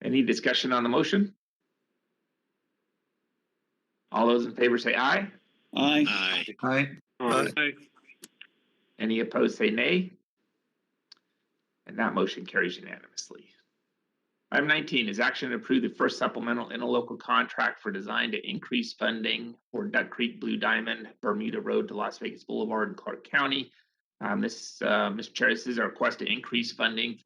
Any discussion on the motion? All those in favor say aye. Aye. Aye. Aye. Any opposed say nay. And that motion carries unanimously. Item 19 is action to approve the first supplemental interlocal contract for design to increase funding for Duck Creek Blue Diamond, Bermuda Road to Las Vegas Boulevard in Clark County. Mr. Chair, this is a request to increase funding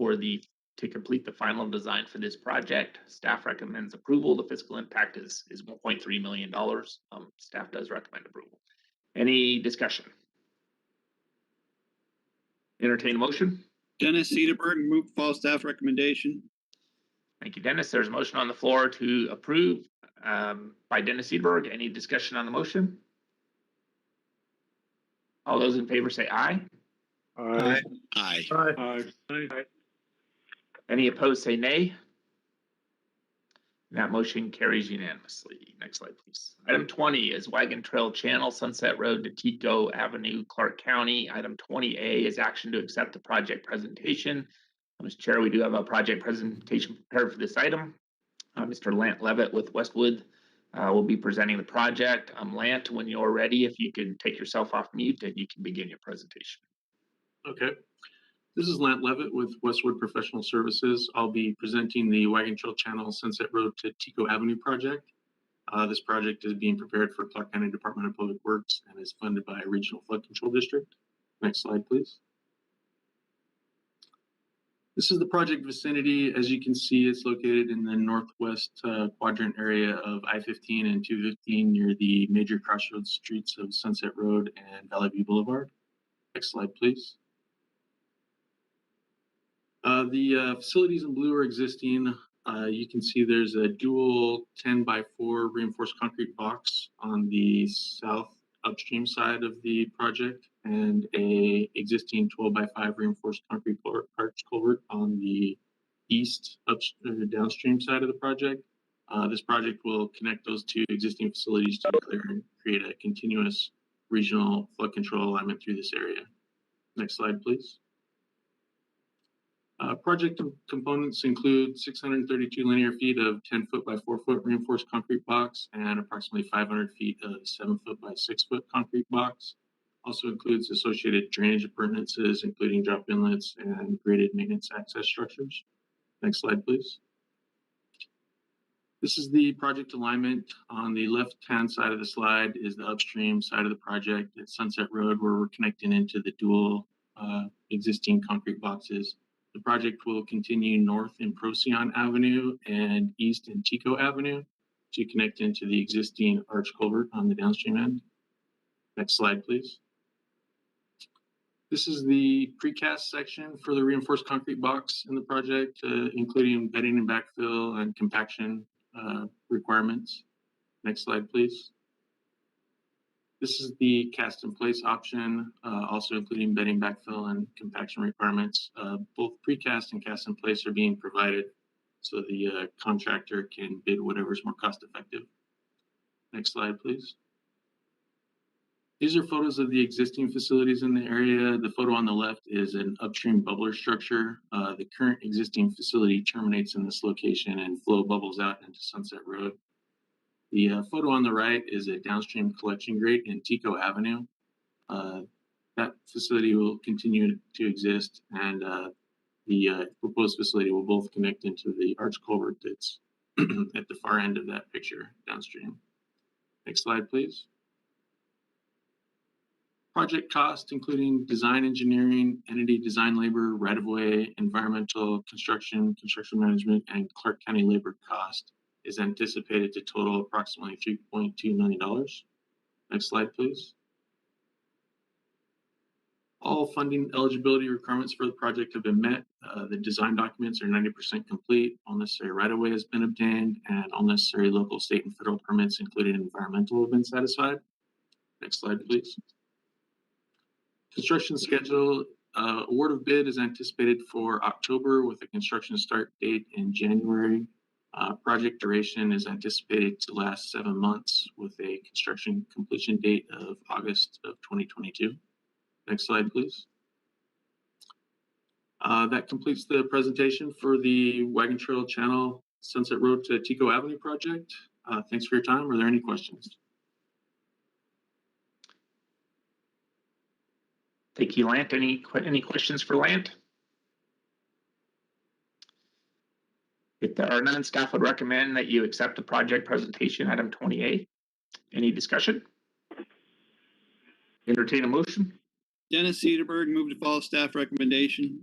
to complete the final design for this project. Staff recommends approval. The fiscal impact is $1.3 million. Staff does recommend approval. Any discussion? Entertain a motion. Dennis Cedarburg, move to follow staff recommendation. Thank you, Dennis. There's a motion on the floor to approve by Dennis Cedarburg. Any discussion on the motion? All those in favor say aye. Aye. Aye. Aye. Any opposed say nay. That motion carries unanimously. Next slide, please. Item 20 is Wagon Trail Channel, Sunset Road to Tico Avenue, Clark County. Item 20A is action to accept the project presentation. Mr. Chair, we do have a project presentation prepared for this item. Mr. Lant Levitt with Westwood will be presenting the project. Lant, when you're ready, if you can take yourself off mute and you can begin your presentation. Okay. This is Lant Levitt with Westwood Professional Services. I'll be presenting the Wagon Trail Channel Sunset Road to Tico Avenue project. This project is being prepared for Clark County Department of Public Works and is funded by a Regional Flood Control District. Next slide, please. This is the project vicinity. As you can see, it's located in the northwest quadrant area of I-15 and 215 near the major crossroads streets of Sunset Road and Levee Boulevard. Next slide, please. The facilities in blue are existing. You can see there's a dual 10x4 reinforced concrete box on the south upstream side of the project and a existing 12x5 reinforced concrete arch culvert on the east downstream side of the project. This project will connect those two existing facilities together and create a continuous regional flood control alignment through this area. Next slide, please. Project components include 632 linear feet of 10 foot by 4 foot reinforced concrete box and approximately 500 feet of 7 foot by 6 foot concrete box. Also includes associated drainage appurtenances, including drop inlets and graded maintenance access structures. Next slide, please. This is the project alignment. On the left-hand side of the slide is the upstream side of the project at Sunset Road, where we're connecting into the dual existing concrete boxes. The project will continue north in Procyon Avenue and east in Tico Avenue to connect into the existing arch culvert on the downstream end. Next slide, please. This is the precast section for the reinforced concrete box in the project, including bedding and backfill and compaction requirements. Next slide, please. This is the cast in place option, also including bedding, backfill, and compaction requirements. Both precast and cast in place are being provided so the contractor can bid whatever's more cost effective. Next slide, please. These are photos of the existing facilities in the area. The photo on the left is an upstream bubbler structure. The current existing facility terminates in this location and flow bubbles out into Sunset Road. The photo on the right is a downstream collection grate in Tico Avenue. That facility will continue to exist, and the proposed facility will both connect into the arch culvert that's at the far end of that picture downstream. Next slide, please. Project cost, including design engineering, entity design labor, right-of-way, environmental, construction management, and Clark County labor cost is anticipated to total approximately $3.2 million. Next slide, please. All funding eligibility requirements for the project have been met. The design documents are 90% complete. All necessary right-of-way has been obtained, and all necessary local, state, and federal permits, including environmental, have been satisfied. Next slide, please. Construction schedule, award of bid is anticipated for October with a construction start date in January. Project duration is anticipated to last 7 months with a construction completion date of August of 2022. Next slide, please. That completes the presentation for the Wagon Trail Channel Sunset Road to Tico Avenue project. Thanks for your time. Are there any questions? Thank you, Lant. Any questions for Lant? If there are none, staff would recommend that you accept the project presentation, item 20A. Any discussion? Entertain a motion. Dennis Cedarburg, move to follow staff recommendation.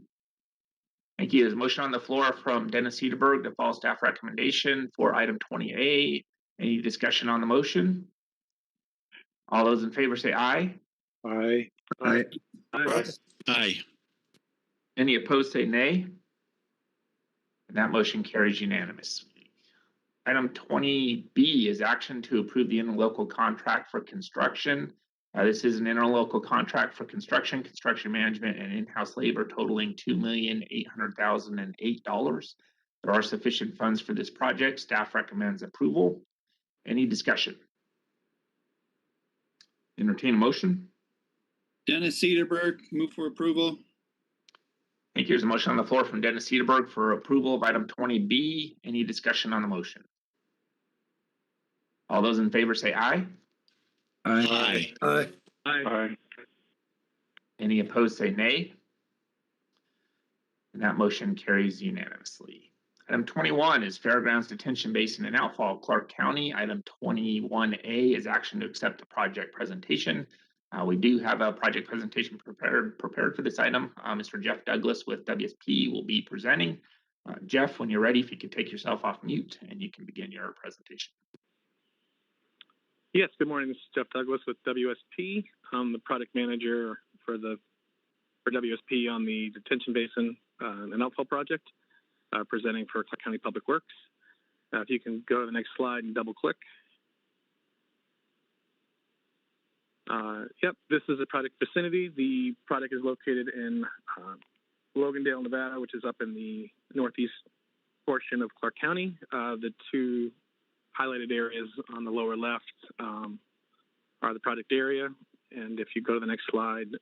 Thank you. There's a motion on the floor from Dennis Cedarburg to follow staff recommendation for item 20A. Any discussion on the motion? All those in favor say aye. Aye. Aye. Aye. Any opposed say nay. And that motion carries unanimously. Item 20B is action to approve the interlocal contract for construction. This is an interlocal contract for construction management, and in-house labor totaling $2,800,008. There are sufficient funds for this project. Staff recommends approval. Any discussion? Entertain a motion. Dennis Cedarburg, move for approval. Thank you. There's a motion on the floor from Dennis Cedarburg for approval of item 20B. Any discussion on the motion? All those in favor say aye. Aye. Aye. Aye. Any opposed say nay. And that motion carries unanimously. Item 21 is Fairgrounds Detention Basin and Outfall, Clark County. Item 21A is action to accept the project presentation. We do have a project presentation prepared for this item. Mr. Jeff Douglas with WSP will be presenting. Jeff, when you're ready, if you could take yourself off mute and you can begin your presentation. Yes, good morning. This is Jeff Douglas with WSP. I'm the product manager for WSP on the Detention Basin and Outfall project, presenting for Clark County Public Works. If you can go to the next slide and double click. Yep, this is a project vicinity. The project is located in Logandale, Nevada, which is up in the northeast portion of Clark County. The two highlighted areas on the lower left are the project area. And if you go to the next slide,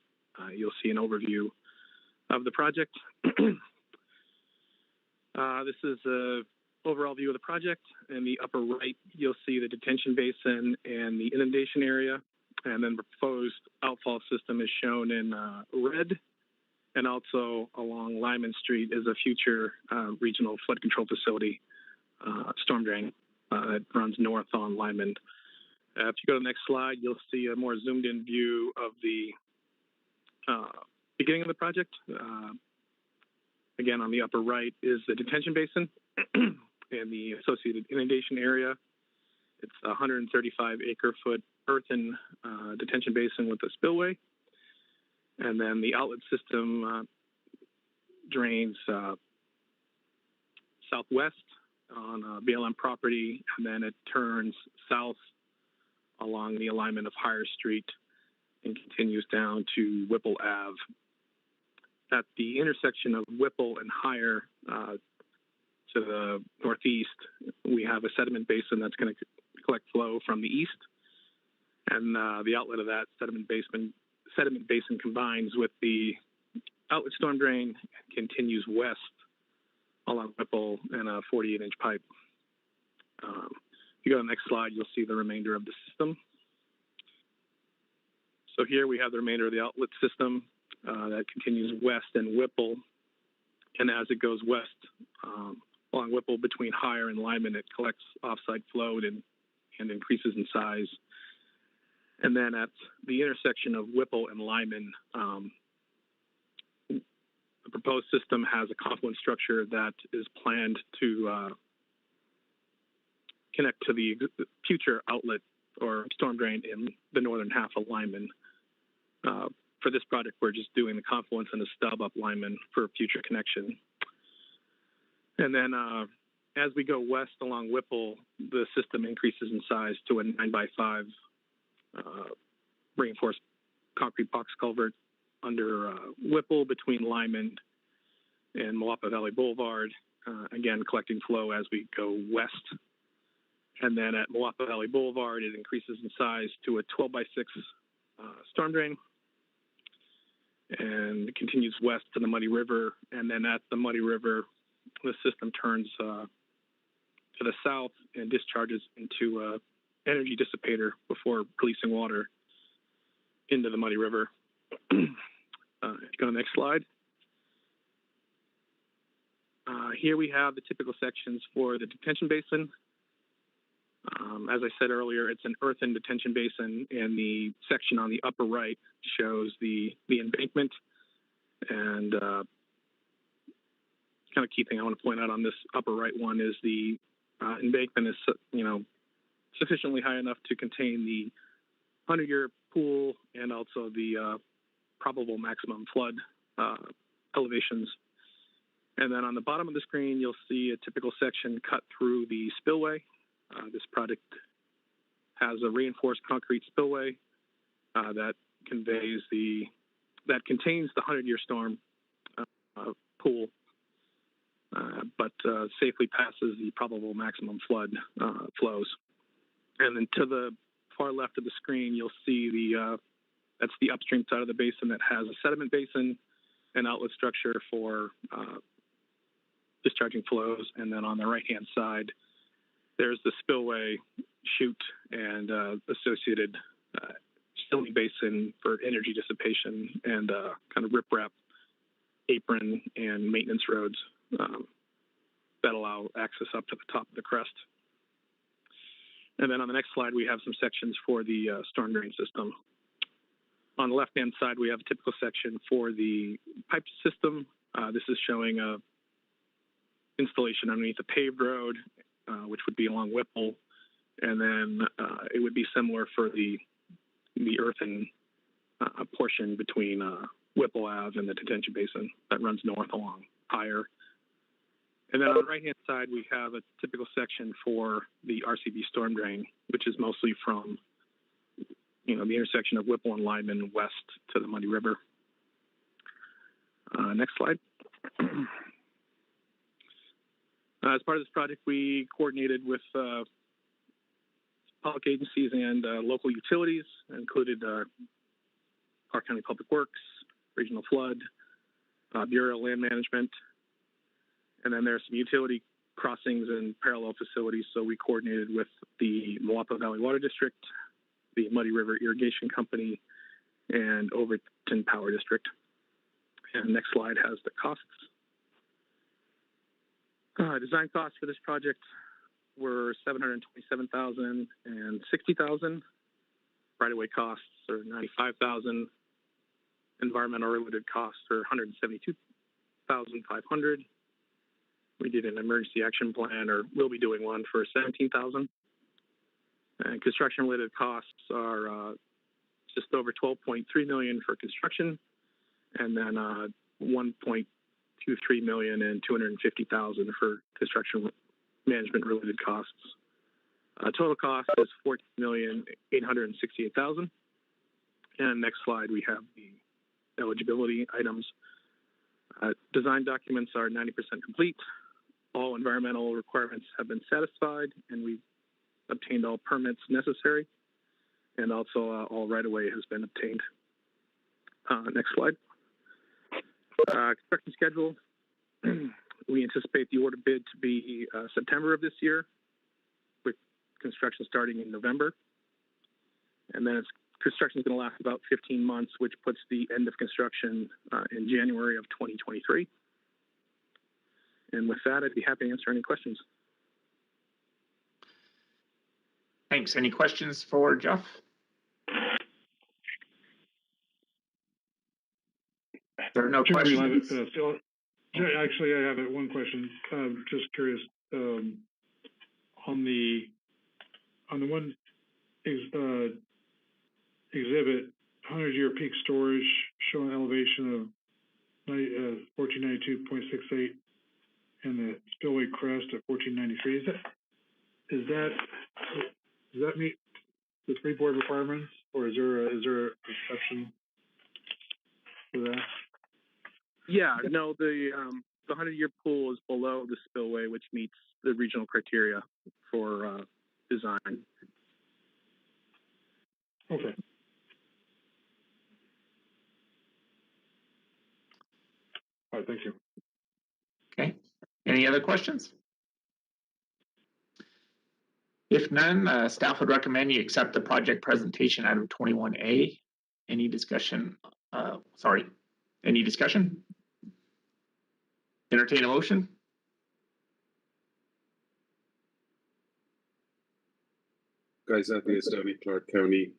you'll see an overview of the project. This is an overall view of the project. In the upper right, you'll see the detention basin and the inundation area. And then the proposed outfall system is shown in red. And also along Lyman Street is a future regional flood control facility storm drain that runs north on Lyman. If you go to the next slide, you'll see a more zoomed in view of the beginning of the project. Again, on the upper right is the detention basin and the associated inundation area. It's a 135 acre foot earthen detention basin with a spillway. And then the outlet system drains southwest on BLM property, and then it turns south along the alignment of Higher Street and continues down to Whipple Ave. At the intersection of Whipple and Higher to the northeast, we have a sediment basin that's going to collect flow from the east. And the outlet of that sediment basin combines with the outlet storm drain and continues west along Whipple in a 48-inch pipe. If you go to the next slide, you'll see the remainder of the system. So here we have the remainder of the outlet system that continues west in Whipple And as it goes west along Whipple between Higher and Lyman, it collects offsite float and increases in size. And then at the intersection of Whipple and Lyman, the proposed system has a confluent structure that is planned to connect to the future outlet or storm drain in the northern half of Lyman. For this project, we're just doing the confluence and the stub up Lyman for future connection. And then as we go west along Whipple, the system increases in size to a 9x5 reinforced concrete box culvert under Whipple between Lyman and Moapa Valley Boulevard, again collecting flow as we go west. And then at Moapa Valley Boulevard, it increases in size to a 12x6 storm drain and continues west to the Muddy River. And then at the Muddy River, the system turns to the south and discharges into an energy dissipator before releasing water into the Muddy River. If you go to the next slide. Here we have the typical sections for the detention basin. As I said earlier, it's an earthen detention basin, and the section on the upper right shows the embankment. And kind of key thing I want to point out on this upper right one is the embankment is, sufficiently high enough to contain the 100-year pool and also the probable maximum flood elevations. And then on the bottom of the screen, you'll see a typical section cut through the spillway. This project has a reinforced concrete spillway that contains the 100-year storm pool, but safely passes the probable maximum flood flows. And then to the far left of the screen, you'll see that's the upstream side of the basin that has a sediment basin, an outlet structure for discharging flows, and then on the right-hand side, there's the spillway chute and associated stilling basin for energy dissipation and kind of riprap apron and maintenance roads that allow access up to the top of the crest. And then on the next slide, we have some sections for the storm drain system. On the left-hand side, we have a typical section for the pipe system. This is showing a installation underneath a paved road, which would be along Whipple, and then it would be similar for the earthen portion between Whipple Ave and the detention basin that runs north along Higher. And then on the right-hand side, we have a typical section for the RCB storm drain, which is mostly from the intersection of Whipple and Lyman west to the Muddy River. Next slide. As part of this project, we coordinated with public agencies and local utilities, included Clark County Public Works, Regional Flood, Bureau of Land Management, and then there's some utility crossings and parallel facilities. So we coordinated with the Moapa Valley Water District, the Muddy River Irrigation Company, and Overton Power District. And the next slide has the costs. Design costs for this project were $727,000 and $60,000. Right-of-way costs are $95,000. Environmental related costs are $172,500. We did an emergency action plan, or will be doing one, for $17,000. And construction related costs are just over $12.3 million for construction, and then $1.23 million and $250,000 for construction management related costs. Total cost is $14,868,000. And next slide, we have the eligibility items. Design documents are 90% complete. All environmental requirements have been satisfied, and we've obtained all permits necessary. And also all right-of-way has been obtained. Next slide. Construction schedule. We anticipate the order bid to be September of this year, with construction starting in November. And then construction is going to last about 15 months, which puts the end of construction in January of 2023. And with that, I'd be happy to answer any questions. Thanks. Any questions for Jeff? There are no questions. Actually, I have one question. Just curious, on the one exhibit, 100-year peak storage showing elevation of 1492.68 and the spillway crest at 1493. Does that meet the freeboard requirements, or is there a exception for that? Yeah, no, the 100-year pool is below the spillway, which meets the regional criteria for design. Okay. All right, thank you. Okay. Any other questions? If none, staff would recommend you accept the project presentation item 21A. Any discussion? Any discussion? Entertain a motion? Kaizad Yazdani, Clark County,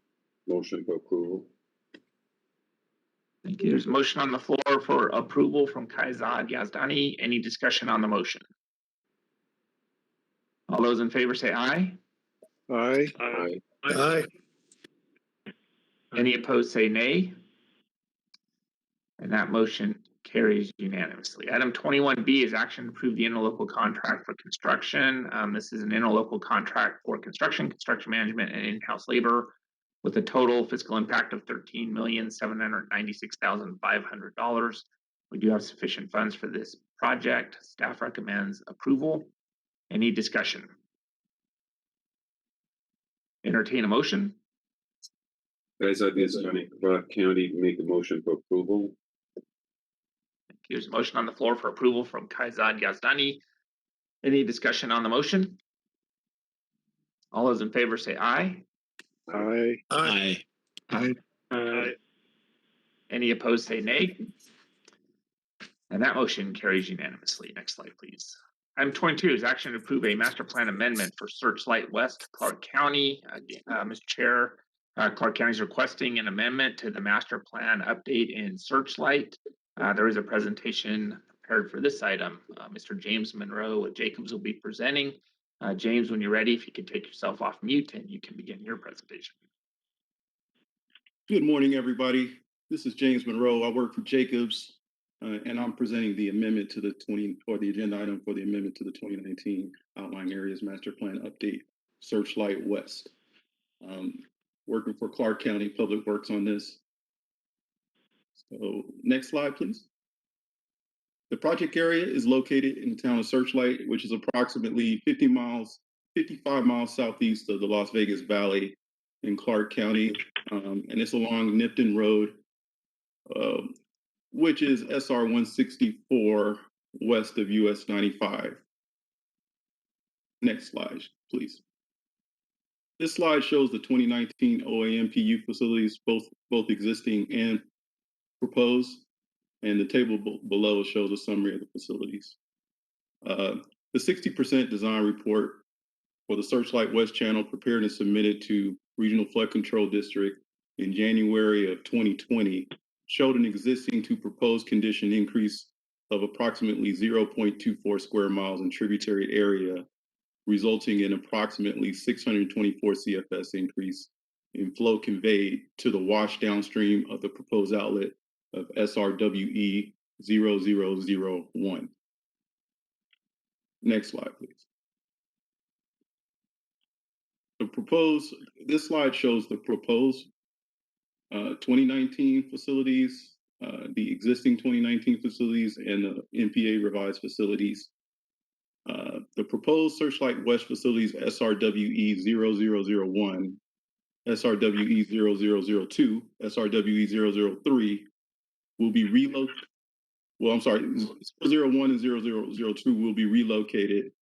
motion for approval. Thank you. There's a motion on the floor for approval from Kaizad Yazdani. Any discussion on the motion? All those in favor say aye. Aye. Aye. Aye. Any opposed say nay. And that motion carries unanimously. Item 21B is action to approve the interlocal contract for construction. This is an interlocal contract for construction management, and in-house labor with a total fiscal impact of $13,796,500. We do have sufficient funds for this project. Staff recommends approval. Any discussion? Entertain a motion. Kaizad Yazdani, Clark County, make a motion for approval. There's a motion on the floor for approval from Kaizad Yazdani. Any discussion on the motion? All those in favor say aye. Aye. Aye. Aye. Aye. Any opposed say nay. And that motion carries unanimously. Next slide, please. Item 22 is action to approve a master plan amendment for Searchlight West, Clark County. Mr. Chair, Clark County is requesting an amendment to the master plan update in Searchlight. There is a presentation prepared for this item. Mr. James Monroe with Jacobs will be presenting. James, when you're ready, if you could take yourself off mute and you can begin your presentation. Good morning, everybody. This is James Monroe. I work for Jacobs, and I'm presenting the amendment to the agenda item for the amendment to the 2019 Outlying Areas Master Plan Update, Searchlight West. Working for Clark County Public Works on this. So next slide, please. The project area is located in the town of Searchlight, which is approximately 55 miles southeast of the Las Vegas Valley in Clark County. And it's along Nipton Road, which is SR 164 west of US 95. Next slide, please. This slide shows the 2019 OAMPU facilities, both existing and proposed, and the table below shows a summary of the facilities. The 60% design report for the Searchlight West Channel prepared and submitted to Regional Flood Control District in January of 2020 showed an existing to proposed condition increase of approximately 0.24 square miles in tributary area, resulting in approximately 624 CFS increase in flow conveyed to the wash downstream of the proposed outlet of SRWE 0001. Next slide, please. This slide shows the proposed 2019 facilities, the existing 2019 facilities, and the NPA revised facilities. The proposed Searchlight West facilities SRWE 0001, SRWE 0002, SRWE 003 will be relocated. Well, I'm sorry, 001 and 0002 will be relocated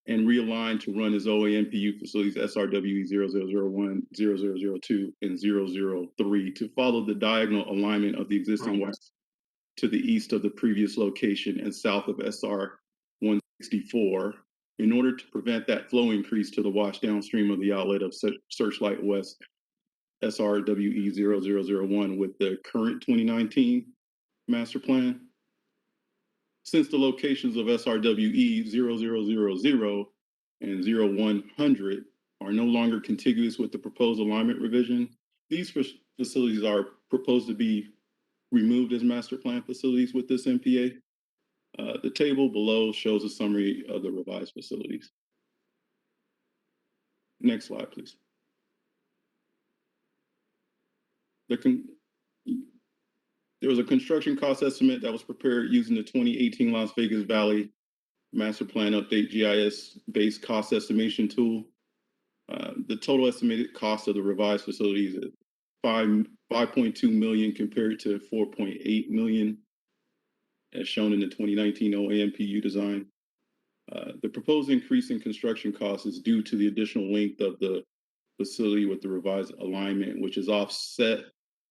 and realigned to run as OAMPU facilities SRWE 0001, 0002, and 003 to follow the diagonal alignment of the existing west to the east of the previous location and south of SR 64 in order to prevent that flow increase to the wash downstream of the outlet of Searchlight West SRWE 0001 with the current 2019 master plan. Since the locations of SRWE 0000 and 0100 are no longer contiguous with the proposed alignment revision, these facilities are proposed to be removed as master plan facilities with this MPA. The table below shows a summary of the revised facilities. Next slide, please. There was a construction cost estimate that was prepared using the 2018 Las Vegas Valley Master Plan Update GIS-based cost estimation tool. The total estimated cost of the revised facilities is $5.2 million compared to $4.8 million, as shown in the 2019 OAMPU design. The proposed increase in construction costs is due to the additional length of the facility with the revised alignment, which is offset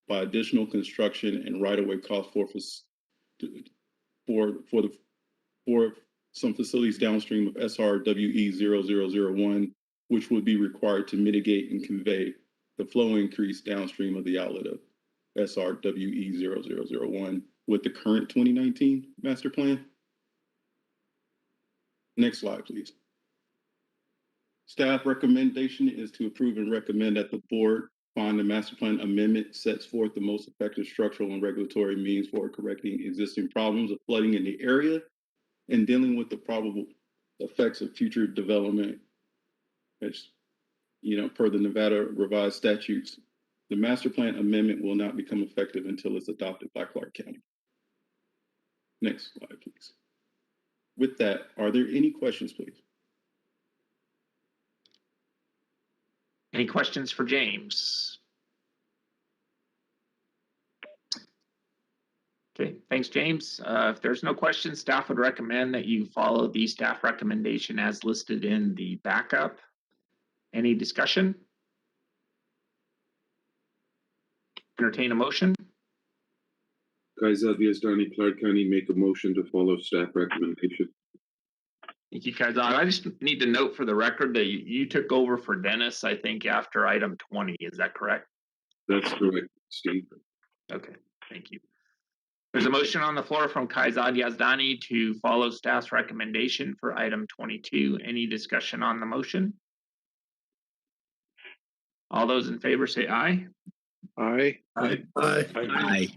by additional construction and right-of-way costs for some facilities downstream of SRWE 0001, which would be required to mitigate and convey the flow increase downstream of the outlet of SRWE 0001 with the current 2019 master plan. Next slide, please. Staff recommendation is to approve and recommend that the board find the master plan amendment sets forth the most effective structural and regulatory means for correcting existing problems of flooding in the area and dealing with the probable effects of future development. As per the Nevada revised statutes, the master plan amendment will not become effective until it's adopted by Clark County. Next slide, please. With that, are there any questions, please? Any questions for James? Okay, thanks, James. If there's no questions, staff would recommend that you follow the staff recommendation as listed in the backup. Any discussion? Entertain a motion. Kaizad Yazdani, Clark County, make a motion to follow staff recommendation. Thank you, Kaizad. I just need to note for the record that you took over for Dennis, I think, after item 20. Is that correct? That's correct, Steve. Okay, thank you. There's a motion on the floor from Kaizad Yazdani to follow staff's recommendation for item 22. Any discussion on the motion? All those in favor say aye. Aye. Aye. Aye. Aye.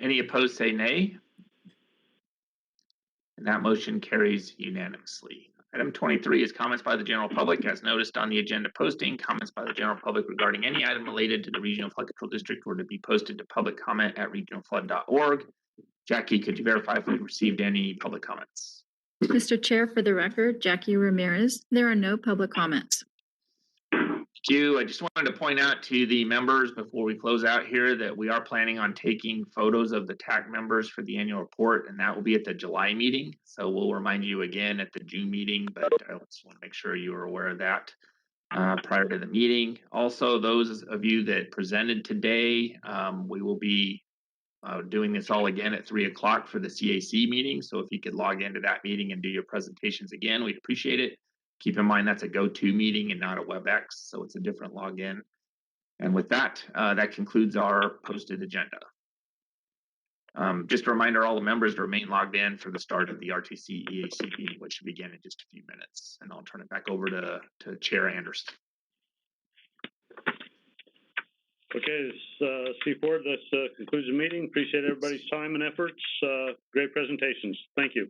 Any opposed say nay. And that motion carries unanimously. Item 23 is comments by the general public as noticed on the agenda posting. Comments by the general public regarding any item related to the Regional Flood Control District were to be posted to public comment at regionalflood.org. Jackie, could you verify if we received any public comments? Mr. Chair, for the record, Jackie Ramirez, there are no public comments. Thank you. I just wanted to point out to the members before we close out here that we are planning on taking photos of the TAC members for the annual report, and that will be at the July meeting. So we'll remind you again at the June meeting, but I just want to make sure you are aware of that prior to the meeting. Also, those of you that presented today, we will be doing this all again at 3 o'clock for the CAC meeting. So if you could log into that meeting and do your presentations again, we'd appreciate it. Keep in mind that's a go-to meeting and not a WebEx, so it's a different login. And with that, that concludes our posted agenda. Just a reminder, all the members to remain logged in for the start of the RTC EAC meeting, which should begin in just a few minutes. And I'll turn it back over to Chair Anderson. Okay, Steve Ford, this concludes the meeting. Appreciate everybody's time and efforts. Great presentations. Thank you.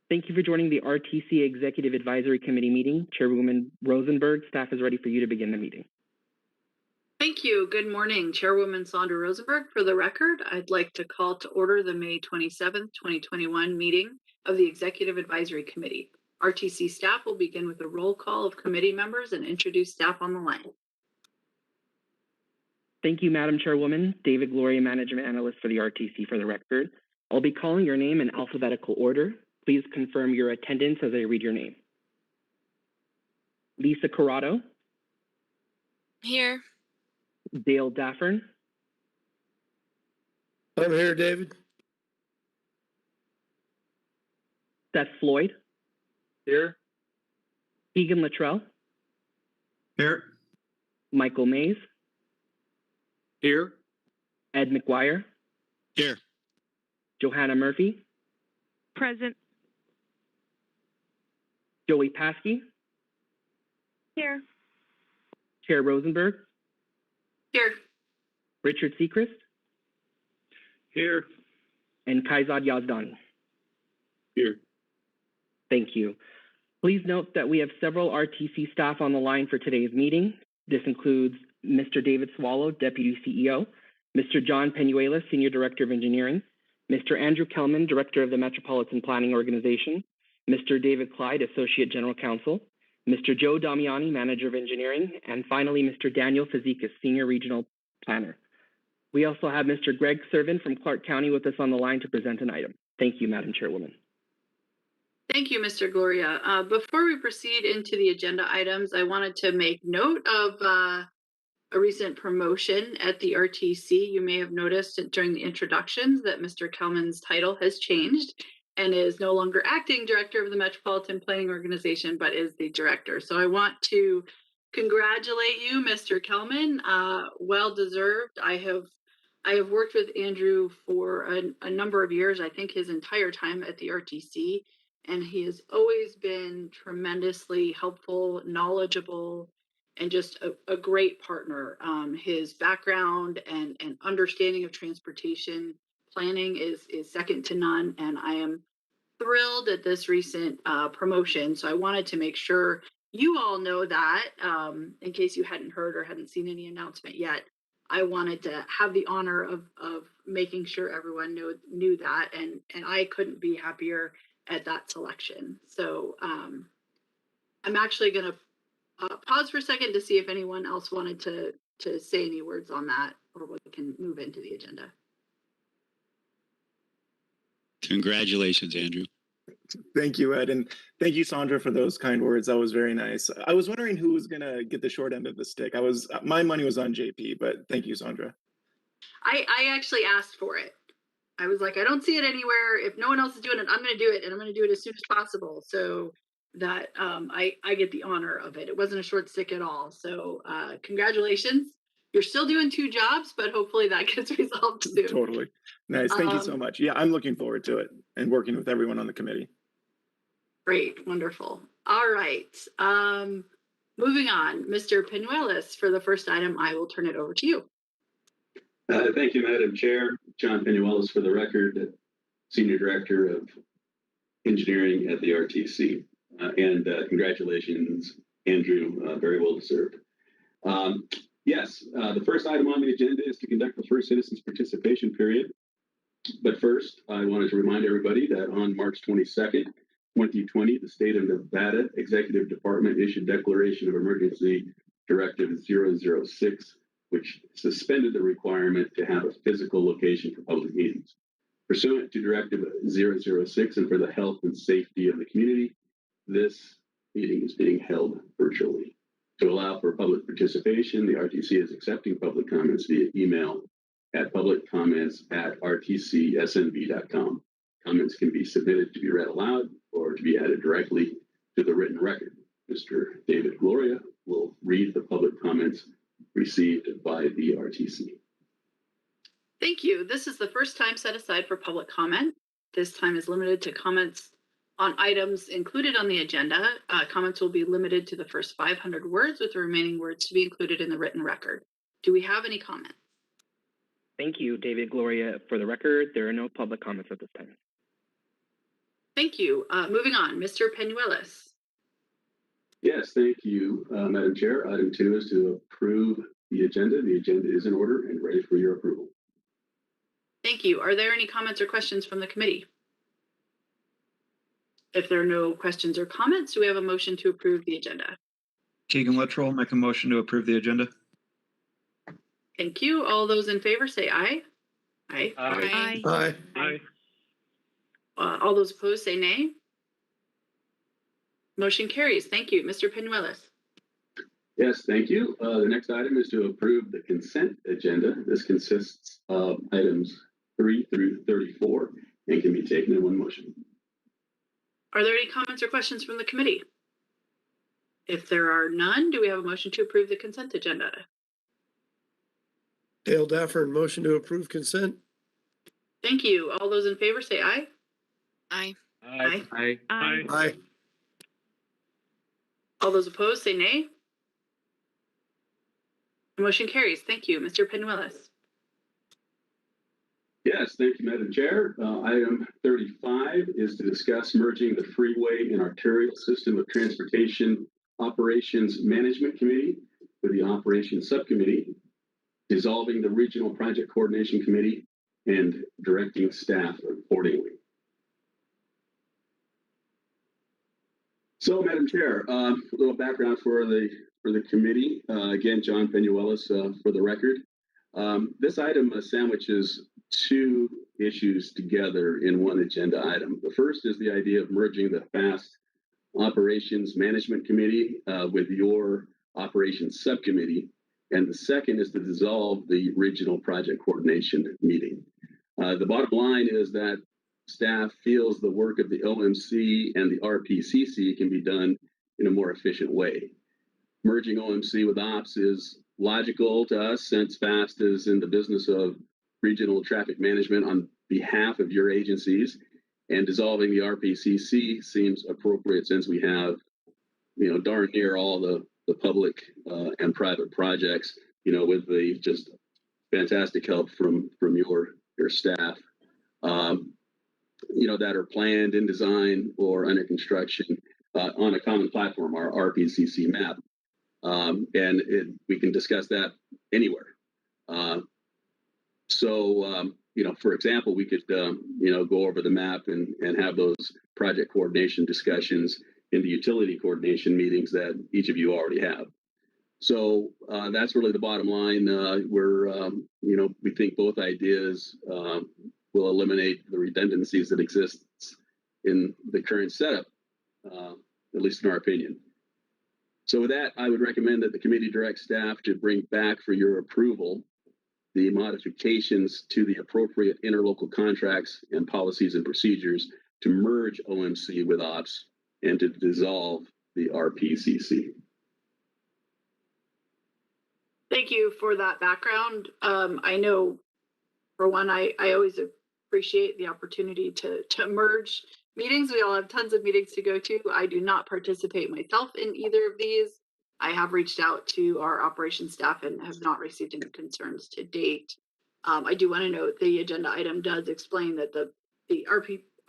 Thank you for joining the RTC Executive Advisory Committee meeting. Chairwoman Rosenberg, staff is ready for you to begin the meeting. Thank you. Good morning, Chairwoman Sandra Rosenberg. For the record, I'd like to call to order the May 27th, 2021 meeting of the Executive Advisory Committee. RTC staff will begin with a roll call of committee members and introduce staff on the line. Thank you, Madam Chairwoman. David Gloria, Management Analyst for the RTC. For the record, I'll be calling your name in alphabetical order. Please confirm your attendance as I read your name. Lisa Corrado. Here. Dale Daffern. I'm here, David. Seth Floyd. Here. Keegan Luttrell. Here. Michael Mays. Here. Ed McGuire. Here. Johanna Murphy. Present. Joey Paskey. Here. Chair Rosenberg. Here. Richard Sechrist. Here. And Kaizad Yazdani. Here. Thank you. Please note that we have several RTC staff on the line for today's meeting. This includes Mr. David Swallow, Deputy CEO, Mr. John Penuelas, Senior Director of Engineering, Mr. Andrew Kelman, Director of the Metropolitan Planning Organization, Mr. David Clyde, Associate General Counsel, Mr. Joe Damiani, Manager of Engineering, and finally, Mr. Daniel Fazekas, Senior Regional Planner. We also have Mr. Greg Servin from Clark County with us on the line to present an item. Thank you, Madam Chairwoman. Thank you, Mr. Gloria. Before we proceed into the agenda items, I wanted to make note of a recent promotion at the RTC. You may have noticed during the introductions that Mr. Kelman's title has changed and is no longer acting director of the Metropolitan Planning Organization, but is the director. So I want to congratulate you, Mr. Kelman. Well deserved. I have worked with Andrew for a number of years, I think his entire time at the RTC, and he has always been tremendously helpful, knowledgeable, and just a great partner. His background and understanding of transportation planning is second to none, and I am thrilled at this recent promotion. So I wanted to make sure you all know that in case you hadn't heard or hadn't seen any announcement yet. I wanted to have the honor of making sure everyone knew that, and I couldn't be happier at that selection. So I'm actually going to pause for a second to see if anyone else wanted to say any words on that, or we can move into the agenda. Congratulations, Andrew. Thank you, Ed, and thank you, Sandra, for those kind words. That was very nice. I was wondering who was gonna get the short end of the stick. My money was on JP, but thank you, Sandra. I actually asked for it. I was like, I don't see it anywhere. If no one else is doing it, I'm going to do it, and I'm going to do it as soon as possible, so that I get the honor of it. It wasn't a short stick at all. So congratulations. You're still doing two jobs, but hopefully that gets resolved soon. Totally. Nice. Thank you so much. Yeah, I'm looking forward to it and working with everyone on the committee. Great. Wonderful. All right. Moving on. Mr. Penuelas, for the first item, I will turn it over to you. Thank you, Madam Chair. John Penuelas, for the record, Senior Director of Engineering at the RTC. And congratulations, Andrew, very well deserved. Yes, the first item on the agenda is to conduct the first citizens participation period. But first, I wanted to remind everybody that on March 22nd, 2020, the state of Nevada Executive Department issued Declaration of Emergency Directive 006, which suspended the requirement to have a physical location for public meetings. Pursuant to Directive 006 and for the health and safety of the community, this meeting is being held virtually. To allow for public participation, the RTC is accepting public comments via email at publiccomments@rtcsnv.com. Comments can be submitted to be read aloud or to be added directly to the written record. Mr. David Gloria will read the public comments received by the RTC. Thank you. This is the first time set aside for public comment. This time is limited to comments on items included on the agenda. Comments will be limited to the first 500 words, with the remaining words to be included in the written record. Do we have any comments? Thank you, David Gloria. For the record, there are no public comments at this time. Thank you. Moving on, Mr. Penuelos. Yes, thank you, Madam Chair. Item 2 is to approve the agenda. The agenda is in order and ready for your approval. Thank you. Are there any comments or questions from the committee? If there are no questions or comments, do we have a motion to approve the agenda? Keegan Luttrell, make a motion to approve the agenda. Thank you. All those in favor say aye. Aye. Aye. Aye. Aye. All those opposed say nay. Motion carries. Thank you. Mr. Penuelos. Yes, thank you. The next item is to approve the consent agenda. This consists of items 3 through 34 and can be taken in one motion. Are there any comments or questions from the committee? If there are none, do we have a motion to approve the consent agenda? Dale Daffern, motion to approve consent. Thank you. All those in favor say aye. Aye. Aye. Aye. Aye. Aye. All those opposed say nay. Motion carries. Thank you. Mr. Penuelos. Yes, thank you, Madam Chair. Item 35 is to discuss merging the Freeway and Arterial System of Transportation Operations Management Committee with the Operations Subcommittee, dissolving the Regional Project Coordination Committee, and directing staff accordingly. So, Madam Chair, a little background for the committee. Again, John Penuelos for the record. This item sandwiches two issues together in one agenda item. The first is the idea of merging the FAST Operations Management Committee with your Operations Subcommittee. And the second is to dissolve the Regional Project Coordination Meeting. The bottom line is that staff feels the work of the OMC and the RPCC can be done in a more efficient way. Merging OMC with OPS is logical to us since FAST is in the business of regional traffic management on behalf of your agencies, and dissolving the RPCC seems appropriate since we have, darn near all the public and private projects, with the just fantastic help from your staff, that are planned in design or under construction on a common platform, our RPCC map. We can discuss that anywhere. For example, we could, go over the map and have those project coordination discussions in the utility coordination meetings that each of you already have. So that's really the bottom line. We think both ideas will eliminate the redundancies that exist in the current setup, at least in our opinion. So with that, I would recommend that the committee direct staff to bring back for your approval the modifications to the appropriate interlocal contracts and policies and procedures to merge OMC with OPS and to dissolve the RPCC. Thank you for that background. I know, for one, I always appreciate the opportunity to merge meetings. We all have tons of meetings to go to. I do not participate myself in either of these. I have reached out to our operations staff and have not received any concerns to date. I do want to note the agenda item does explain that the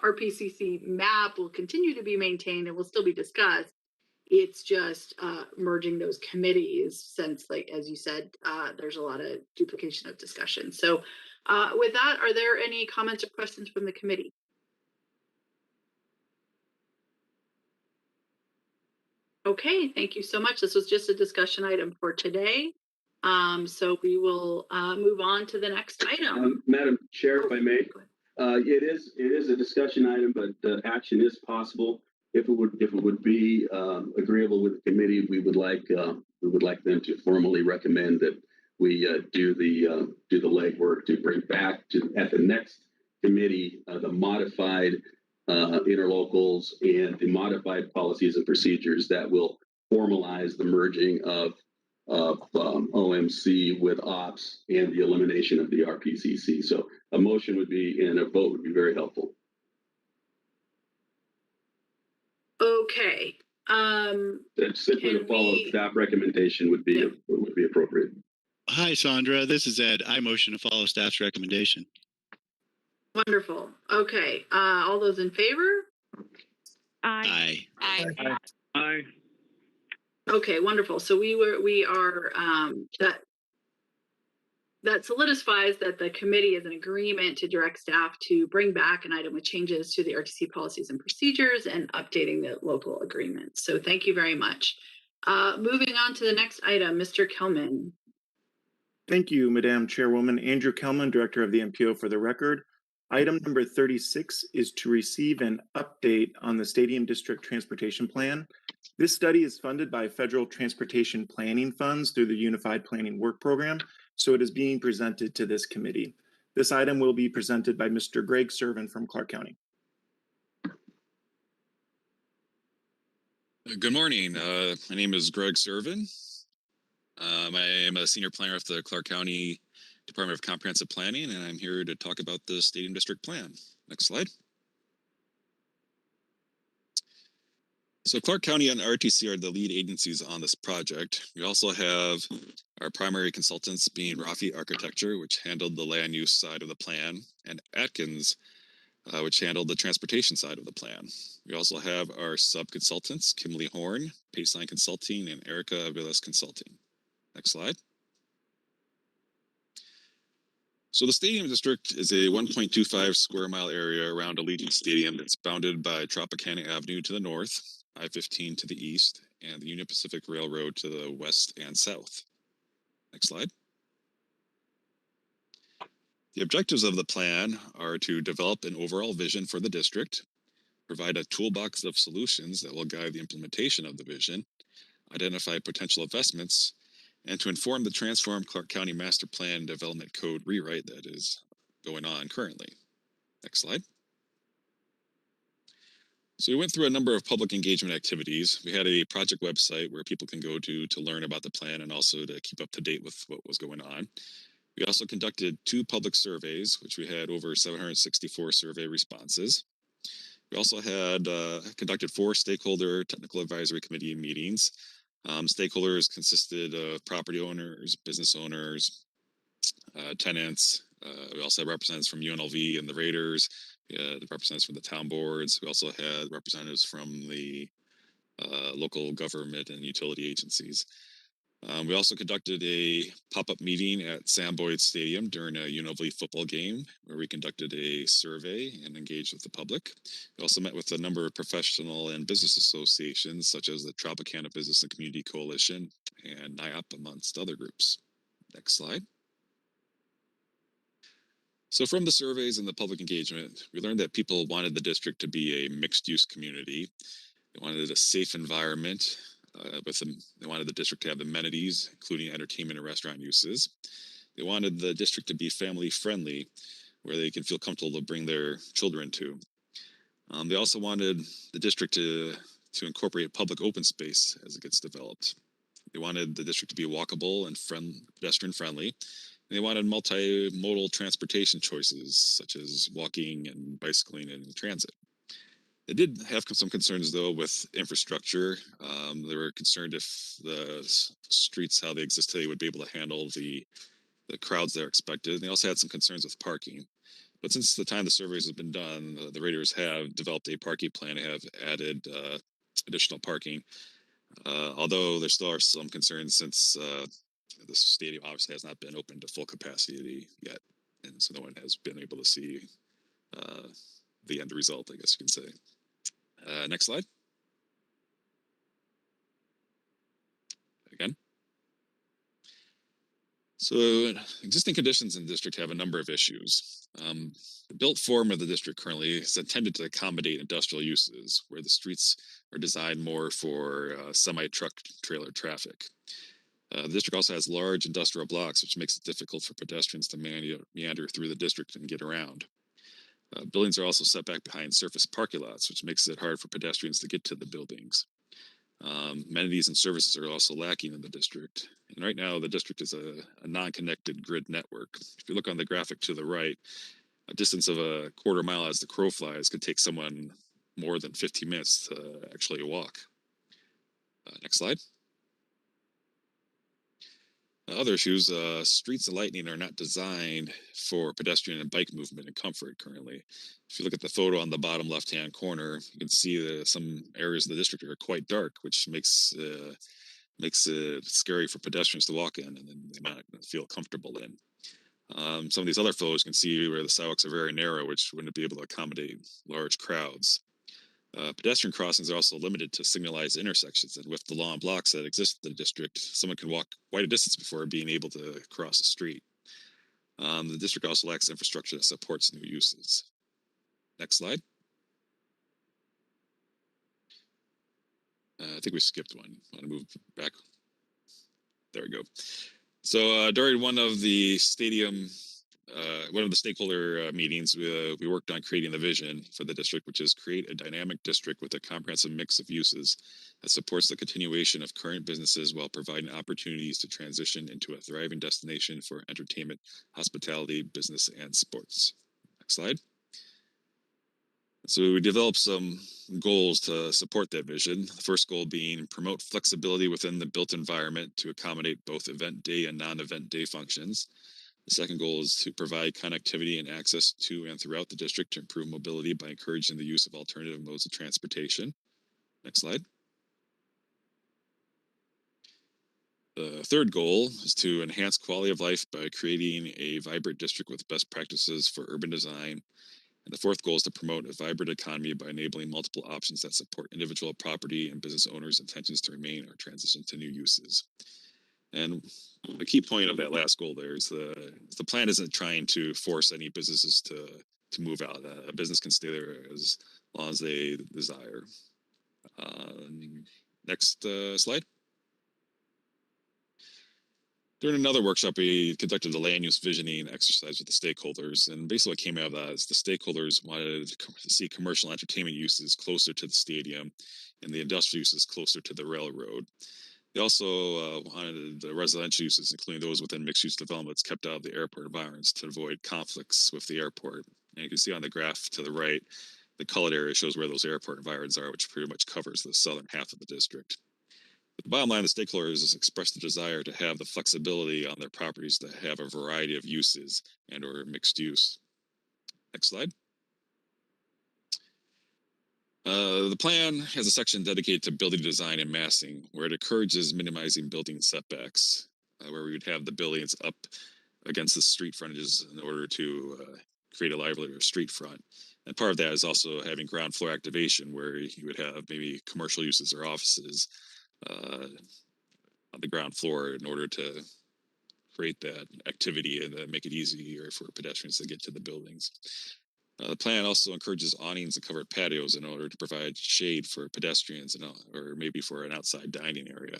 RPCC map will continue to be maintained and will still be discussed. It's just merging those committees since, like, as you said, there's a lot of duplication of discussion. So with that, are there any comments or questions from the committee? Okay, thank you so much. This was just a discussion item for today. So we will move on to the next item. Madam Chair, if I may, it is a discussion item, but action is possible. If it would be agreeable with the committee, we would like them to formally recommend that we do the legwork to bring back at the next committee the modified interlocals and the modified policies and procedures that will formalize the merging of OMC with OPS and the elimination of the RPCC. So a motion would be and a vote would be very helpful. Okay. Simply to follow staff recommendation would be appropriate. Hi, Sandra. This is Ed. I motion to follow staff's recommendation. Wonderful. Okay. All those in favor? Aye. Aye. Aye. Okay, wonderful. So we are, that solidifies that the committee is in agreement to direct staff to bring back an item with changes to the RTC policies and procedures and updating the local agreements. So thank you very much. Moving on to the next item, Mr. Kelman. Thank you, Madam Chairwoman. Andrew Kelman, Director of the MPO, for the record. Item number 36 is to receive an update on the Stadium District Transportation Plan. This study is funded by federal transportation planning funds through the Unified Planning Work Program, so it is being presented to this committee. This item will be presented by Mr. Greg Servin from Clark County. Good morning. My name is Greg Servin. I am a senior planner at the Clark County Department of Comprehensive Planning, and I'm here to talk about the Stadium District Plan. Next slide. So Clark County and RTC are the lead agencies on this project. We also have our primary consultants being Rafi Architecture, which handled the land use side of the plan, and Atkins, which handled the transportation side of the plan. We also have our sub-consultants, Kimberly Horn, Paceline Consulting, and Erica Villas Consulting. Next slide. So the Stadium District is a 1.25 square mile area around Allegiant Stadium that's bounded by Tropicana Avenue to the north, I-15 to the east, and the Union Pacific Railroad to the west and south. Next slide. The objectives of the plan are to develop an overall vision for the district, provide a toolbox of solutions that will guide the implementation of the vision, identify potential investments, and to inform the transformed Clark County Master Plan Development Code rewrite that is going on currently. Next slide. So we went through a number of public engagement activities. We had a project website where people can go to learn about the plan and also to keep up to date with what was going on. We also conducted 2 public surveys, which we had over 764 survey responses. We also had conducted 4 stakeholder technical advisory committee meetings. Stakeholders consisted of property owners, business owners, tenants. We also had representatives from UNLV and the Raiders. We had representatives from the town boards. We also had representatives from the local government and utility agencies. We also conducted a pop-up meeting at Sam Boyd Stadium during a UNLV football game, where we conducted a survey and engaged with the public. We also met with a number of professional and business associations, such as the Tropicana Business and Community Coalition and NIOP, amongst other groups. Next slide. So from the surveys and the public engagement, we learned that people wanted the district to be a mixed-use community. They wanted a safe environment. They wanted the district to have amenities, including entertainment and restaurant uses. They wanted the district to be family friendly, where they can feel comfortable to bring their children to. They also wanted the district to incorporate public open space as it gets developed. They wanted the district to be walkable and pedestrian friendly. And they wanted multimodal transportation choices, such as walking and bicycling and transit. They did have some concerns, though, with infrastructure. They were concerned if the streets, how they exist today, would be able to handle the crowds that are expected. And they also had some concerns with parking. But since the time the surveys have been done, the Raiders have developed a parking plan and have added additional parking. Although there still are some concerns since the stadium obviously has not been open to full capacity yet. And so no one has been able to see the end result, I guess you can say. Next slide. Again. So existing conditions in the district have a number of issues. The built form of the district currently is intended to accommodate industrial uses, where the streets are designed more for semi-truck trailer traffic. The district also has large industrial blocks, which makes it difficult for pedestrians to meander through the district and get around. Buildings are also set back behind surface parking lots, which makes it hard for pedestrians to get to the buildings. Amenities and services are also lacking in the district. And right now, the district is a non-connected grid network. If you look on the graphic to the right, a distance of a quarter mile as the crow flies could take someone more than 15 minutes to actually walk. Next slide. Other issues, streets and lighting are not designed for pedestrian and bike movement and comfort currently. If you look at the photo on the bottom left-hand corner, you can see that some areas of the district are quite dark, which makes it scary for pedestrians to walk in, and then they might not feel comfortable in. Some of these other photos you can see where the sidewalks are very narrow, which wouldn't be able to accommodate large crowds. Pedestrian crossings are also limited to signalized intersections, and with the lawn blocks that exist in the district, someone can walk quite a distance before being able to cross the street. The district also lacks infrastructure that supports new uses. Next slide. I think we skipped one. I want to move back. There we go. So during one of the stakeholder meetings, we worked on creating the vision for the district, which is create a dynamic district with a comprehensive mix of uses that supports the continuation of current businesses while providing opportunities to transition into a thriving destination for entertainment, hospitality, business, and sports. Next slide. So we developed some goals to support that vision. The first goal being promote flexibility within the built environment to accommodate both event day and non-event day functions. The second goal is to provide connectivity and access to and throughout the district to improve mobility by encouraging the use of alternative modes of transportation. Next slide. The third goal is to enhance quality of life by creating a vibrant district with best practices for urban design. And the fourth goal is to promote a vibrant economy by enabling multiple options that support individual property and business owners' intentions to remain or transition to new uses. And the key point of that last goal there is the plan isn't trying to force any businesses to move out. A business can stay there as long as they desire. Next slide. During another workshop, we conducted a land use visioning exercise with the stakeholders, and basically what came out of that is the stakeholders wanted to see commercial entertainment uses closer to the stadium and the industrial uses closer to the railroad. They also wanted the residential uses, including those within mixed-use developments, kept out of the airport environs to avoid conflicts with the airport. And you can see on the graph to the right, the colored area shows where those airport environs are, which pretty much covers the southern half of the district. But the bottom line, the stakeholders has expressed the desire to have the flexibility on their properties to have a variety of uses and or mixed use. Next slide. The plan has a section dedicated to building design and massing, where it encourages minimizing building setbacks, where we would have the buildings up against the street frontages in order to create a livelier street front. And part of that is also having ground floor activation, where you would have maybe commercial uses or offices on the ground floor in order to create that activity and make it easier for pedestrians to get to the buildings. The plan also encourages awnings and covered patios in order to provide shade for pedestrians or maybe for an outside dining area.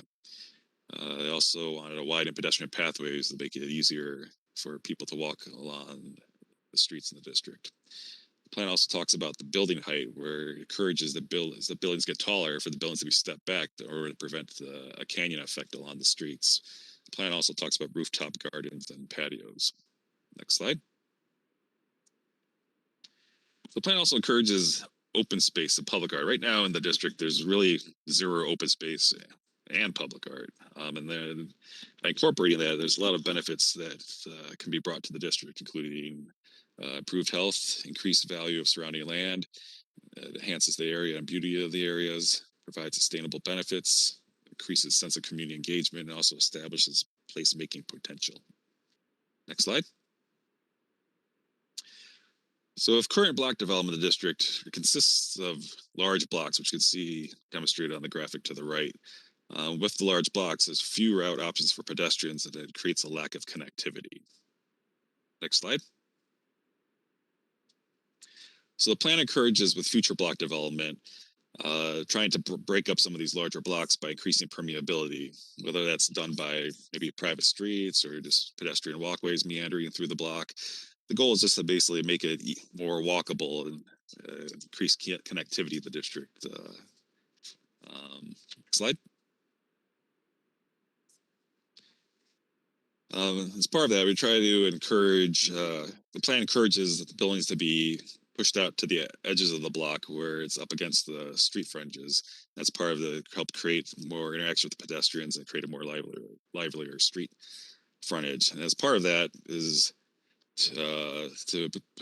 They also wanted to widen pedestrian pathways to make it easier for people to walk along the streets in the district. The plan also talks about the building height, where it encourages as the buildings get taller, for the buildings to be stepped back in order to prevent a canyon effect along the streets. The plan also talks about rooftop gardens and patios. Next slide. The plan also encourages open space and public art. Right now in the district, there's really zero open space and public art. And then by incorporating that, there's a lot of benefits that can be brought to the district, including improved health, increased value of surrounding land, enhances the area and beauty of the areas, provides sustainable benefits, increases sense of community engagement, and also establishes placemaking potential. Next slide. So if current block development of the district consists of large blocks, which you can see demonstrated on the graphic to the right, with the large blocks, there's few route options for pedestrians, and it creates a lack of connectivity. Next slide. So the plan encourages, with future block development, trying to break up some of these larger blocks by increasing permeability, whether that's done by maybe private streets or just pedestrian walkways meandering through the block. The goal is just to basically make it more walkable and increase connectivity of the district. Next slide. As part of that, we try to encourage, the plan encourages the buildings to be pushed out to the edges of the block where it's up against the street fringes. That's part of the help create more interaction with the pedestrians and create a more livelier street. frontage. And as part of that is to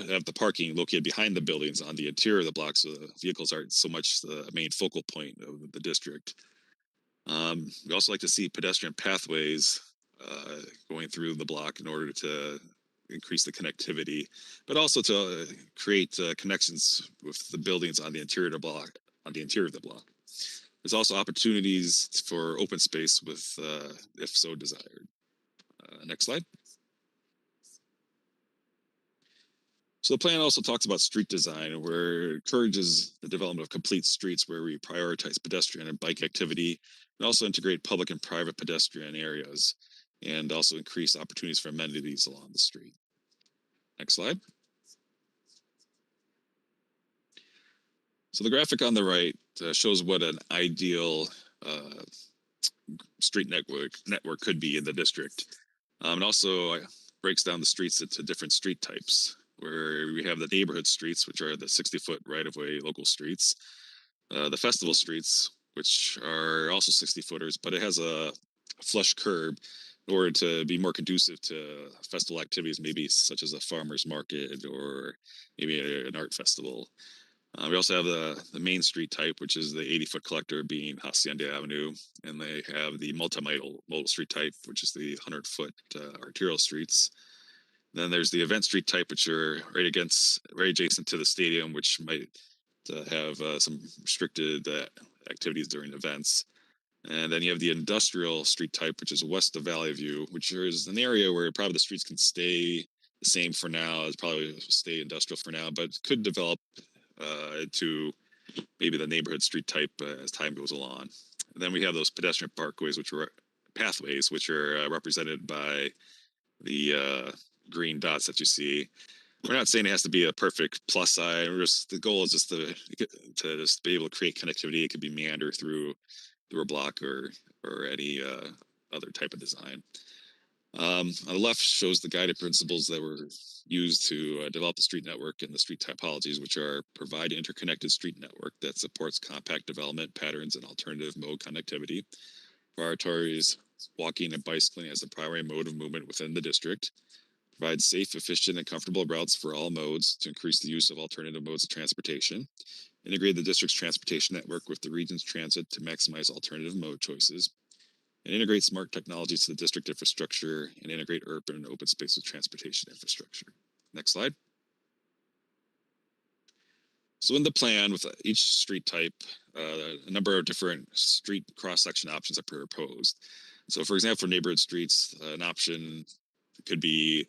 have the parking located behind the buildings on the interior of the block, so the vehicles aren't so much the main focal point of the district. We also like to see pedestrian pathways going through the block in order to increase the connectivity, but also to create connections with the buildings on the interior of the block. There's also opportunities for open space with, if so desired. Next slide. So the plan also talks about street design, where it encourages the development of complete streets where we prioritize pedestrian and bike activity, and also integrate public and private pedestrian areas, and also increase opportunities for amenities along the street. Next slide. So the graphic on the right shows what an ideal street network could be in the district. And also breaks down the streets into different street types, where we have the neighborhood streets, which are the 60-foot right-of-way local streets, the festival streets, which are also 60-footers, but it has a flush curb in order to be more conducive to festival activities, maybe such as a farmer's market or maybe an art festival. We also have the main street type, which is the 80-foot collector being Hacienda Avenue, and they have the multimodal street type, which is the 100-foot arterial streets. Then there's the event street type, which are right adjacent to the stadium, which might have some restricted activities during events. And then you have the industrial street type, which is west of Valley View, which is an area where probably the streets can stay the same for now. It's probably stay industrial for now, but could develop to maybe the neighborhood street type as time goes along. And then we have those pedestrian pathways, which are represented by the green dots that you see. We're not saying it has to be a perfect plus sign. The goal is just to just be able to create connectivity. It could be meander through a block or any other type of design. On the left shows the guided principles that were used to develop the street network and the street typologies, which are provide an interconnected street network that supports compact development patterns and alternative mode connectivity, prioritize walking and bicycling as the primary mode of movement within the district, provide safe, efficient, and comfortable routes for all modes to increase the use of alternative modes of transportation, integrate the district's transportation network with the region's transit to maximize alternative mode choices, and integrate smart technologies to the district infrastructure and integrate urban and open space with transportation infrastructure. Next slide. So in the plan with each street type, a number of different street cross-section options are proposed. So for example, for neighborhood streets, an option could be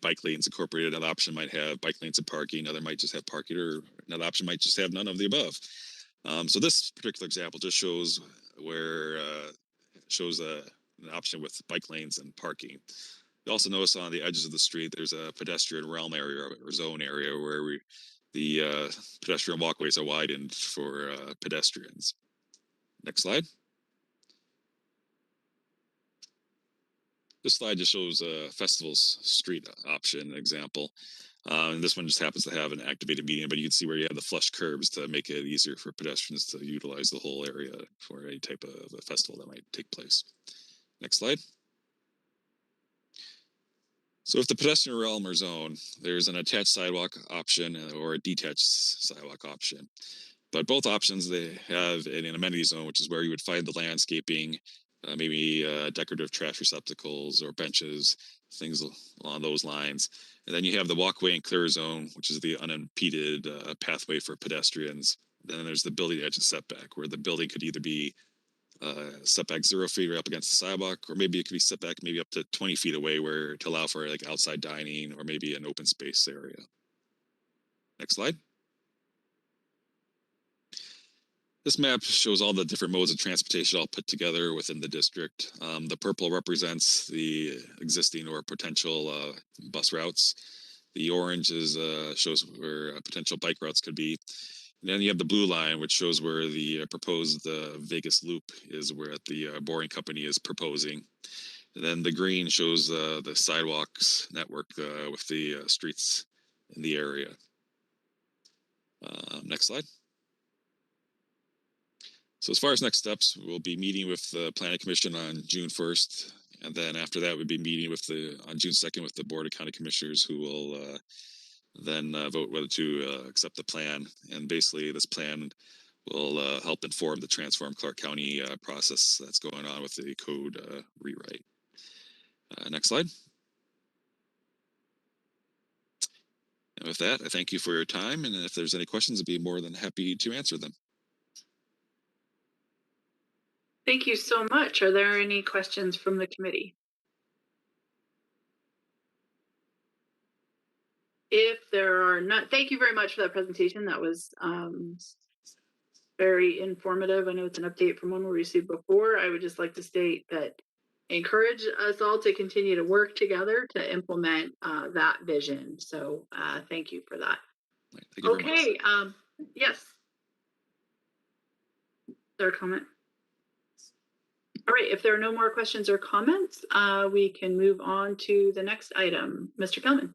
bike lanes incorporated. Another option might have bike lanes and parking. Another might just have parking, or another option might just have none of the above. So this particular example just shows where an option with bike lanes and parking. You also notice on the edges of the street, there's a pedestrian realm area or zone area where the pedestrian walkways are widened for pedestrians. Next slide. This slide just shows a festival's street option example. And this one just happens to have an activated median, but you can see where you have the flush curbs to make it easier for pedestrians to utilize the whole area for any type of a festival that might take place. Next slide. So if the pedestrian realm or zone, there's an attached sidewalk option or a detached sidewalk option. But both options, they have an amenity zone, which is where you would find the landscaping, maybe decorative trash receptacles or benches, things along those lines. And then you have the walkway and clear zone, which is the unimpeded pathway for pedestrians. Then there's the building edge and setback, where the building could either be setback 0 feet or up against the sidewalk, or maybe it could be setback maybe up to 20 feet away, where to allow for like outside dining or maybe an open space area. Next slide. This map shows all the different modes of transportation all put together within the district. The purple represents the existing or potential bus routes. The orange shows where potential bike routes could be. And then you have the blue line, which shows where the proposed Vegas loop is, where the boring company is proposing. And then the green shows the sidewalks network with the streets in the area. Next slide. So as far as next steps, we'll be meeting with the Planning Commission on June 1st And then after that, we'd be meeting with on June 2nd with the Board of County Commissioners, who will then vote whether to accept the plan. And basically, this plan will help inform the Transform Clark County process that's going on with the code rewrite. Next slide. And with that, I thank you for your time. And if there's any questions, I'd be more than happy to answer them. Thank you so much. Are there any questions from the committee? If there are not, thank you very much for that presentation. That was very informative. I know it's an update from one we received before. I would just like to state that encourage us all to continue to work together to implement that vision. So thank you for that. Thank you okay. Very much. Yes. Is there a comment? All right. If there are no more questions or comments, we can move on to the next item. Mr. Kelman.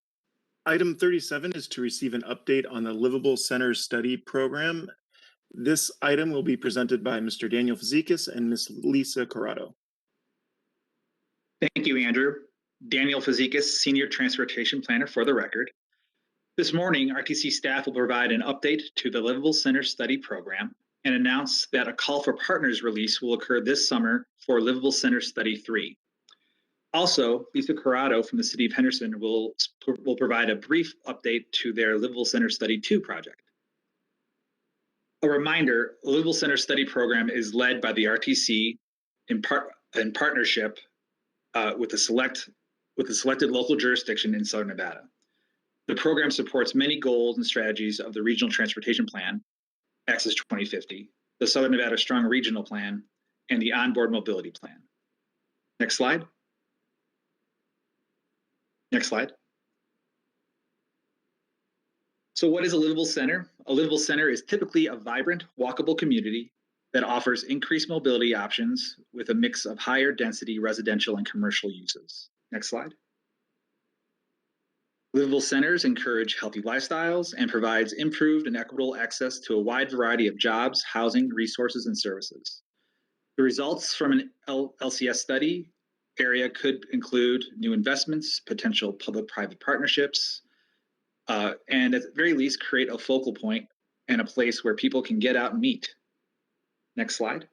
Item 37 is to receive an update on the Livable Centers Study Program. This item will be presented by Mr. Daniel Fazikis and Ms. Lisa Corrado. Thank you, Andrew. Daniel Fazikis, Senior Transportation Planner for the record. This morning, RTC staff will provide an update to the Livable Center Study Program and announce that a call for partners release will occur this summer for Livable Center Study 3. Also, Lisa Corrado from the City of Henderson will provide a brief update to their Livable Center Study 2 project. A reminder, the Livable Center Study Program is led by the RTC in partnership with the selected local jurisdiction in Southern Nevada. The program supports many goals and strategies of the Regional Transportation Plan, Access 2050, the Southern Nevada Strong Regional Plan, and the Onboard Mobility Plan. Next slide. Next slide. So what is a livable center? A livable center is typically a vibrant, walkable community that offers increased mobility options with a mix of higher density residential and commercial uses. Next slide. Livable centers encourage healthy lifestyles and provides improved and equitable access to a wide variety of jobs, housing, resources, and services. The results from an LCS study area could include new investments, potential public-private partnerships, and at the very least, create a focal point and a place where people can get out and meet. Next slide.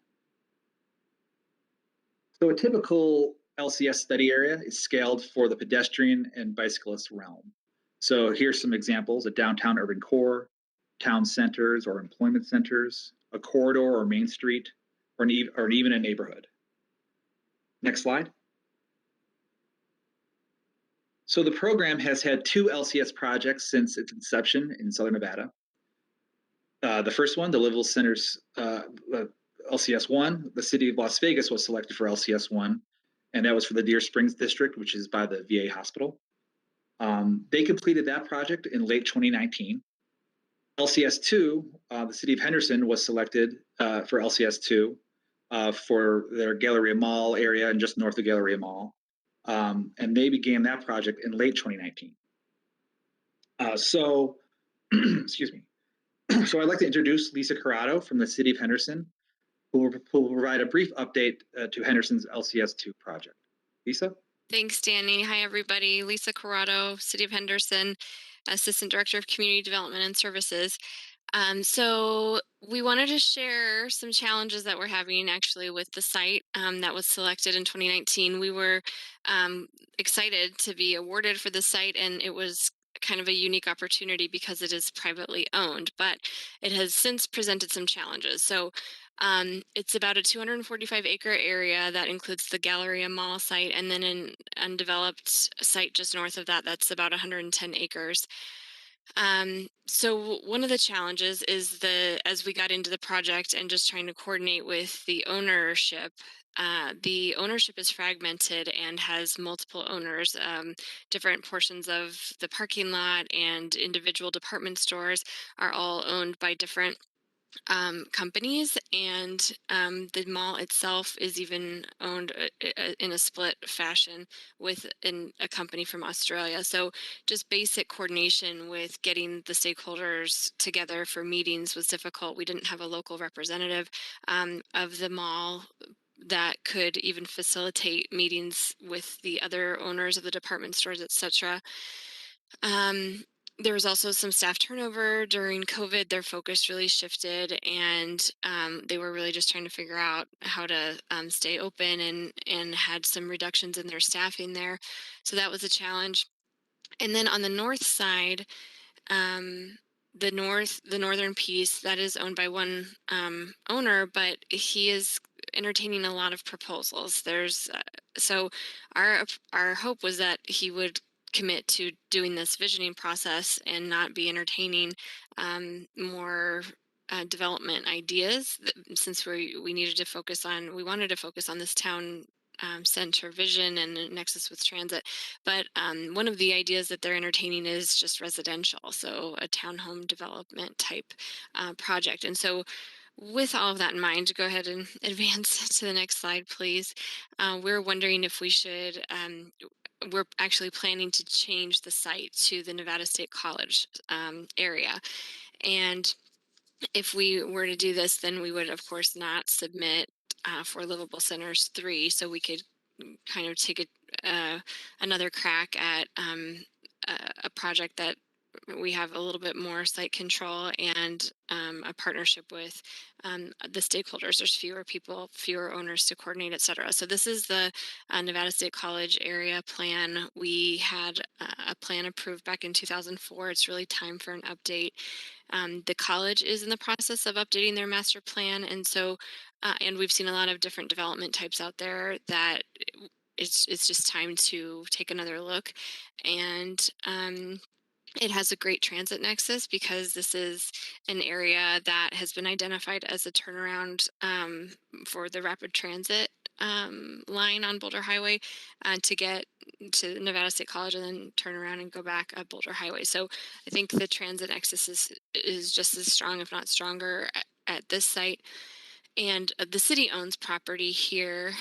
So a typical LCS study area is scaled for the pedestrian and bicyclist realm. So here's some examples: a downtown urban core, town centers or employment centers, a corridor or main street, or even a neighborhood. Next slide. So the program has had 2 LCS projects since its inception in Southern Nevada. The first one, the Livable Centers LCS 1, the city of Las Vegas was selected for LCS 1, and that was for the Deer Springs district, which is by the VA hospital. They completed that project in late 2019. LCS 2, the city of Henderson was selected for LCS 2 for their Galleria Mall area and just north of Galleria Mall. And they began that project in late 2019. Excuse me. So I'd like to introduce Lisa Corrado from the City of Henderson, who will provide a brief update to Henderson's LCS2 project. Lisa? Thanks, Danny. Hi, everybody. Lisa Corrado, City of Henderson, Assistant Director of Community Development and Services. So we wanted to share some challenges that we're having actually with the site that was selected in 2019. We were excited to be awarded for the site, and it was kind of a unique opportunity because it is privately owned, but it has since presented some challenges. So it's about a 245-acre area that includes the Galleria Mall site, and then an undeveloped site just north of that that's about 110 acres. So one of the challenges is as we got into the project and just trying to coordinate with the ownership is fragmented and has multiple owners. Different portions of the parking lot and individual department stores are all owned by different companies, and the mall itself is even owned in a split fashion with a company from Australia. So just basic coordination with getting the stakeholders together for meetings was difficult. We didn't have a local representative of the mall that could even facilitate meetings with the other owners of the department stores, etc. There was also some staff turnover during COVID. Their focus really shifted, and they were really just trying to figure out how to stay open, and had some reductions in their staffing there. So that was a challenge. And then on the north side, the northern piece, that is owned by one owner, but he is entertaining a lot of proposals. So our hope was that he would commit to doing this visioning process and not be entertaining more development ideas, since we wanted to focus on this town center vision and a nexus with transit. But one of the ideas that they're entertaining is just residential, so a townhome development type project. And so with all of that in mind, go ahead and advance to the next slide, please. We're wondering if we should, we're actually planning to change the site to the Nevada State College area. And if we were to do this, then we would, of course, not submit for Livable Centers 3, so we could kind of take another crack at a project that we have a little bit more site control and a partnership with the stakeholders. There's fewer people, fewer owners to coordinate, et cetera. So this is the Nevada State College area plan. We had a plan approved back in 2004. It's really time for an update. The college is in the process of updating their master plan. And so, and we've seen a lot of different development types out there that it's just time to take another look. And it has a great transit nexus because this is an area that has been identified as a turnaround for the rapid transit line on Boulder Highway to get to Nevada State College and then turn around and go back up Boulder Highway. So I think the transit nexus is just as strong, if not stronger, at this site. And the city owns property here.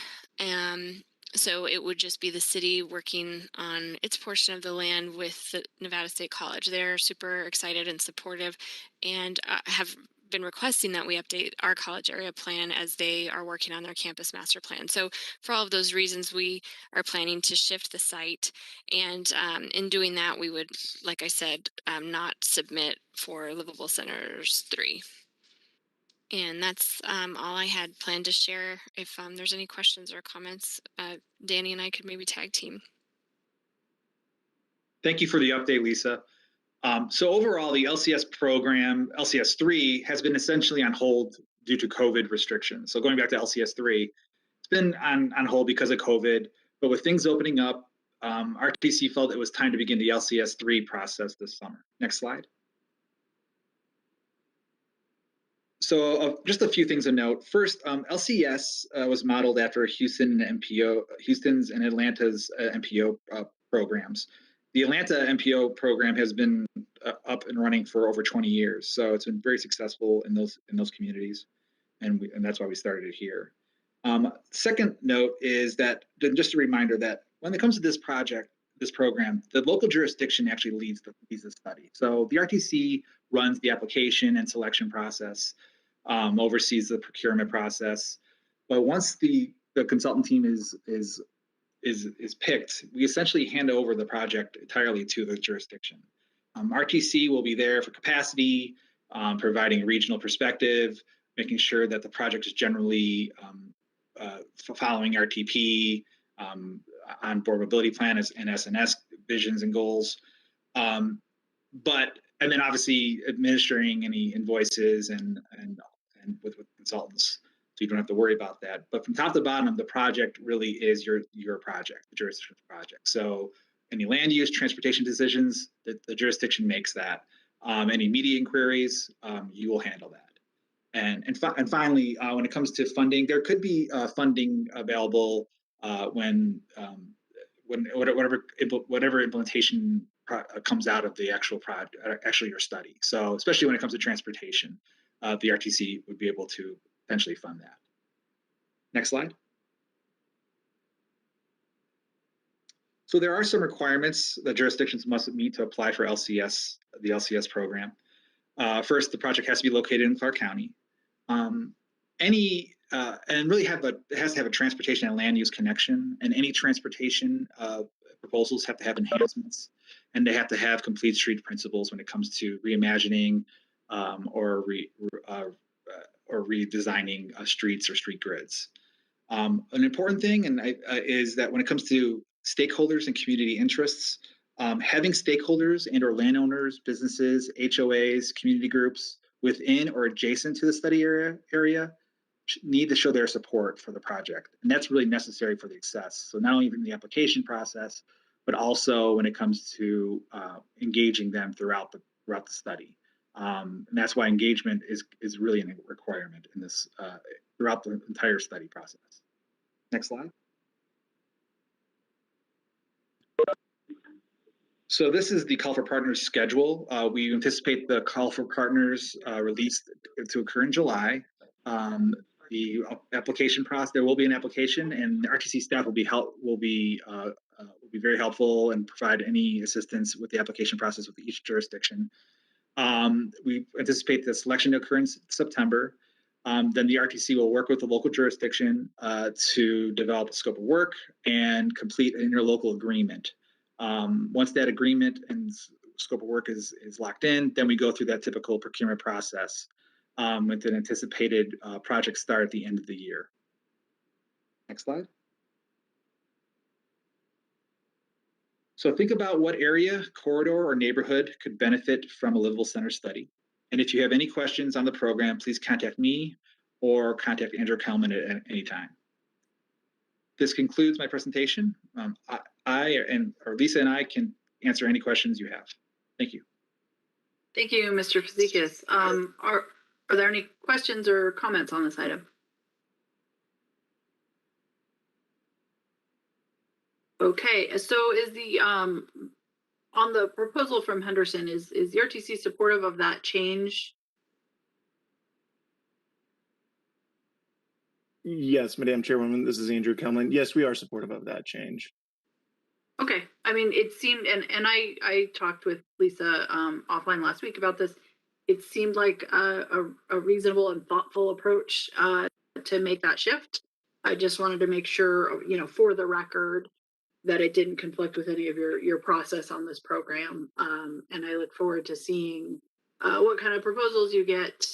So it would just be the city working on its portion of the land with the Nevada State College. They're super excited and supportive, and have been requesting that we update our college area plan as they are working on their campus master plan. So for all of those reasons, we are planning to shift the site. And in doing that, we would, like I said, not submit for Livable Centers 3. And that's all I had planned to share. If there's any questions or comments, Danny and I could maybe tag team. Thank you for the update, Lisa. So overall, the LCS program, LCS 3, has been essentially on hold due to COVID restrictions. So going back to LCS 3, it's been on hold because of COVID. But with things opening up, RTC felt it was time to begin the LCS 3 process this summer. Next slide. So just a few things to note. First, LCS was modeled after Houston's and Atlanta's MPO programs. The Atlanta MPO program has been up and running for over 20 years, so it's been very successful in those communities, and that's why we started it here. Second note is that just a reminder that when it comes to this program, the local jurisdiction actually leads the study. So the RTC runs the application and selection process. Oversees the procurement process, but once the consultant team is picked, we essentially hand over the project entirely to the jurisdiction. RTC will be there for capacity, providing a regional perspective, making sure that the project is generally following RTP, on-board mobility plan and SNS visions and goals, and then obviously administering any invoices and with consultants, so you don't have to worry about that. But from top to bottom, the project really is your project, the jurisdiction project. So any land use, transportation decisions, the jurisdiction makes that. Any media inquiries, you will handle that. And finally, when it comes to funding, there could be funding available when whatever implementation comes out of the actual your study. So especially when it comes to transportation, the RTC would be able to potentially fund that. Next slide. So there are some requirements that jurisdictions must meet to apply for the LCS program. First, the project has to be located in Clark County. Any and really it has to have a transportation and land use connection, and any transportation proposals have to have enhancements, and they have to have complete street principles when it comes to reimagining or redesigning streets or street grids. An important thing is that when it comes to stakeholders and community interests, having stakeholders and or landowners, businesses, HOAs, community groups within or adjacent to the study area need to show their support for the project. And that's really necessary for the success. So not only in the application process, but also when it comes to engaging them throughout the study. And that's why engagement is really a requirement in this throughout the entire study process. Next slide. So this is the call for partners schedule. We anticipate the call for partners release to occur in July. The application process, there will be an application, and the RTC staff will be very helpful and provide any assistance with the application process with each jurisdiction. We anticipate the selection to occur in September. Then the RTC will work with the local jurisdiction to develop a scope of work and complete an interlocal agreement. Once that agreement and scope of work is locked in, then we go through that typical procurement process with an anticipated project start at the end of the year. Next slide. So think about what area, corridor, or neighborhood could benefit from a livable center study. And if you have any questions on the program, please contact me or contact Andrew Kelman at any time. This concludes my presentation. Lisa and I can answer any questions you have. Thank you. Thank you, Mr. Fazekas. Are there any questions or comments on this item? Okay, so is the on the proposal from Henderson, is the RTC supportive of that change? Yes, Madam Chairwoman, this is Andrew Kelman. Yes, we are supportive of that change. Okay, I mean, it seemed, and I talked with Lisa offline last week about this. It seemed like a reasonable and thoughtful approach to make that shift. I just wanted to make sure, for the record, that it didn't conflict with any of your process on this program. And I look forward to seeing what kind of proposals you get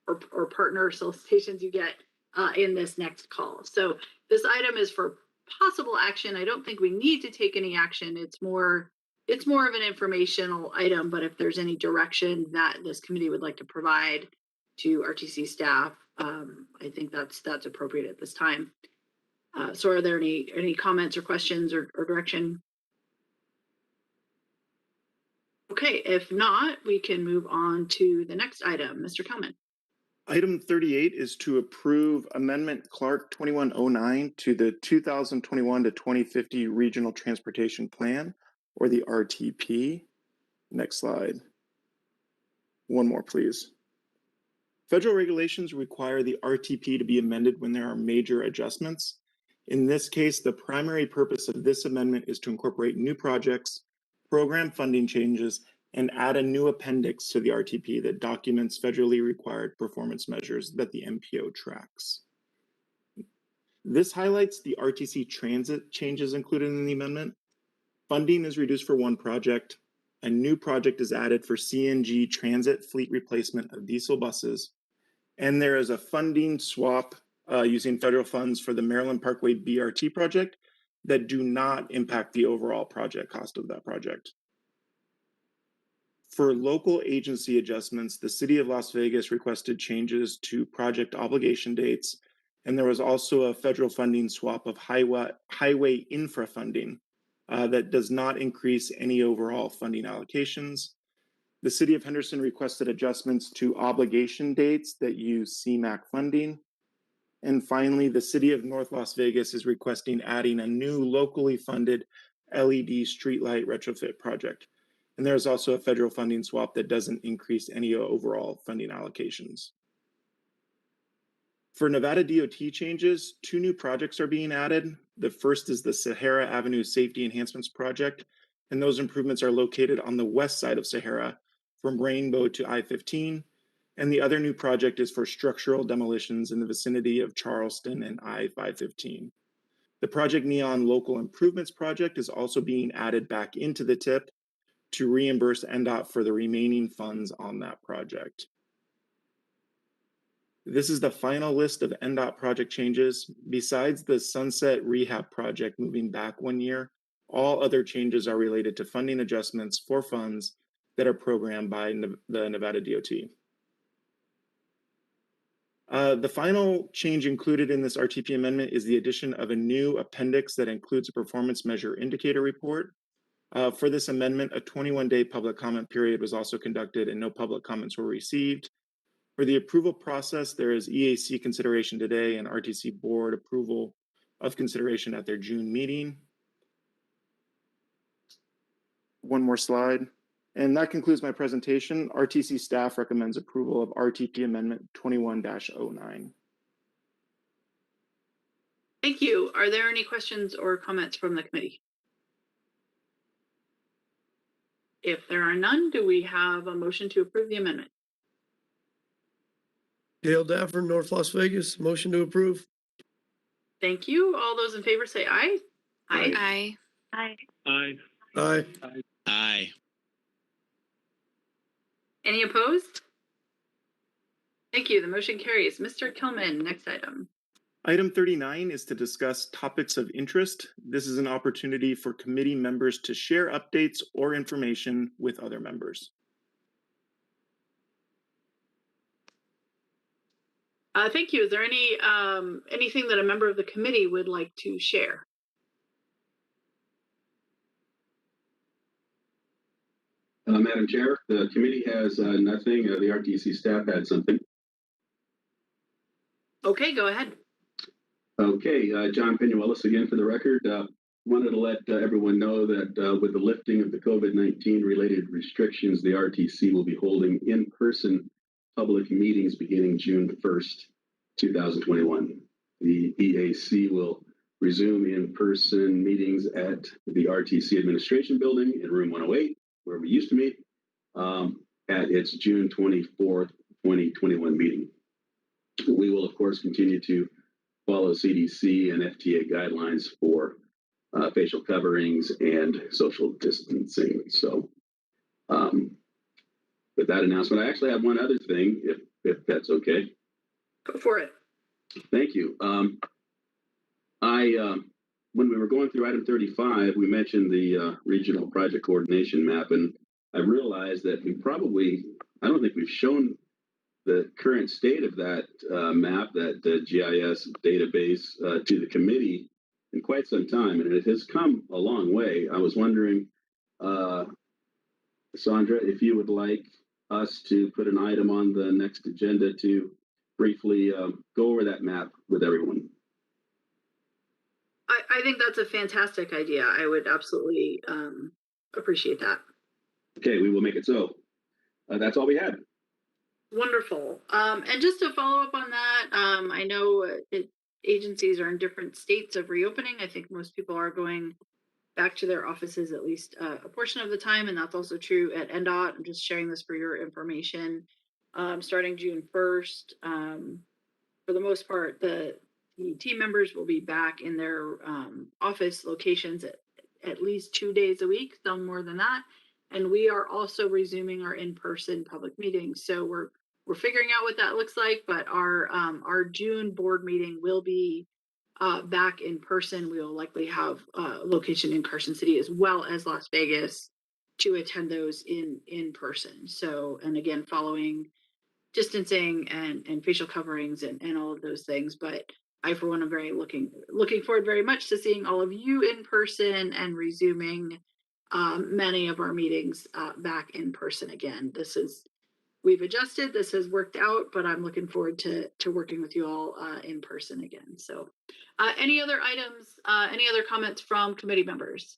or partner solicitations you get in this next call. So this item is for possible action. I don't think we need to take any action. It's more of an informational item, but if there's any direction that this committee would like to provide to RTC staff, I think that's appropriate at this time. So are there any comments or questions or direction? Okay, if not, we can move on to the next item. Mr. Kelman. Item 38 is to approve Amendment Clark 2109 to the 2021 to 2050 Regional Transportation Plan, or the RTP. Next slide. One more, please. Federal regulations require the RTP to be amended when there are major adjustments. In this case, the primary purpose of this amendment is to incorporate new projects, program funding changes, and add a new appendix to the RTP that documents federally required performance measures that the MPO tracks. This highlights the RTC transit changes included in the amendment. Funding is reduced for one project. A new project is added for CNG transit fleet replacement of diesel buses. And there is a funding swap using federal funds for the Maryland Parkway BRT project that do not impact the overall project cost of that project. For local agency adjustments, the City of Las Vegas requested changes to project obligation dates, and there was also a federal funding swap of highway infra funding that does not increase any overall funding allocations. The City of Henderson requested adjustments to obligation dates that use CMAQ funding. And finally, the City of North Las Vegas is requesting adding a new locally funded LED streetlight retrofit project. And there's also a federal funding swap that doesn't increase any overall funding allocations. For Nevada DOT changes, 2 new projects are being added. The first is the Sahara Avenue Safety Enhancements Project, and those improvements are located on the west side of Sahara from Rainbow to I-15. And the other new project is for structural demolitions in the vicinity of Charleston and I-515. The Project Neon Local Improvements Project is also being added back into the TIP to reimburse NDOT for the remaining funds on that project. This is the final list of NDOT project changes. Besides the Sunset Rehab project moving back 1 year, all other changes are related to funding adjustments for funds that are programmed by the Nevada DOT. The final change included in this RTP amendment is the addition of a new appendix that includes a performance measure indicator report. For this amendment, a 21-day public comment period was also conducted and no public comments were received. For the approval process, there is EAC consideration today and RTC board approval of consideration at their June meeting. One more slide. And that concludes my presentation. RTC staff recommends approval of RTP Amendment 21-09. Thank you. Are there any questions or comments from the committee? If there are none, do we have a motion to approve the amendment? Dale Daffern, North Las Vegas, motion to approve. Thank you. All those in favor say aye. Aye. Aye. Aye. Aye. Aye. Any opposed? Thank you. The motion carries. Mr. Kelman, next item. Item 39 is to discuss topics of interest. This is an opportunity for committee members to share updates or information with other members. Thank you. Is there any anything that a member of the committee would like to share? Madam Chair, the committee has nothing. The RTC staff had something. Okay, go ahead. Okay, John Penuelos again for the record. Wanted to let everyone know that with the lifting of the COVID-19 related restrictions, the RTC will be holding in-person public meetings beginning June 1st, 2021. The EAC will resume in-person meetings at the RTC Administration Building in room 108, where we used to meet, at its June 24th, 2021 meeting. We will, of course, continue to follow CDC and FTA guidelines for facial coverings and social distancing. So with that announcement, I actually have one other thing, if that's okay. Go for it. Thank you. When we were going through item 35, we mentioned the regional project coordination map, and I realized that I don't think we've shown the current state of that map, that GIS database to the committee in quite some time, and it has come a long way. I was wondering, Sandra, if you would like us to put an item on the next agenda to briefly go over that map with everyone. I think that's a fantastic idea. I would absolutely appreciate that. Okay, we will make it so. That's all we had. Wonderful. And just to follow up on that, I know agencies are in different states of reopening. I think most people are going back to their offices at least a portion of the time, and that's also true at NDOT. I'm just sharing this for your information. Starting June 1st, for the most part, the team members will be back in their office locations at least 2 days a week, some more than that. And we are also resuming our in-person public meetings. So we're figuring out what that looks like, but our June board meeting will be back in person. We will likely have a location in Carson City as well as Las Vegas to attend those in person. So, and again, following distancing and facial coverings and all of those things. But I, for one, am very looking forward very much to seeing all of you in person and resuming many of our meetings back in person again. We've adjusted, this has worked out, but I'm looking forward to working with you all in person again. So any other items, any other comments from committee members?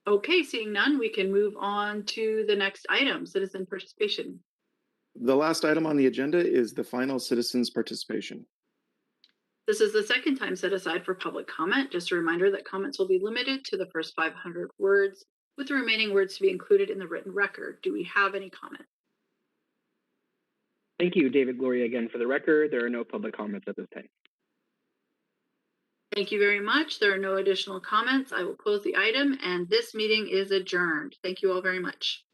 Okay, seeing none, we can move on to the next item, citizen participation. The last item on the agenda is the final citizens participation. This is the second time set aside for public comment. Just a reminder that comments will be limited to the first 500 words with the remaining words to be included in the written record. Do we have any comments? Thank you, David Gloria, again for the record. There are no public comments at this time. Thank you very much. There are no additional comments. I will close the item and this meeting is adjourned. Thank you all very much.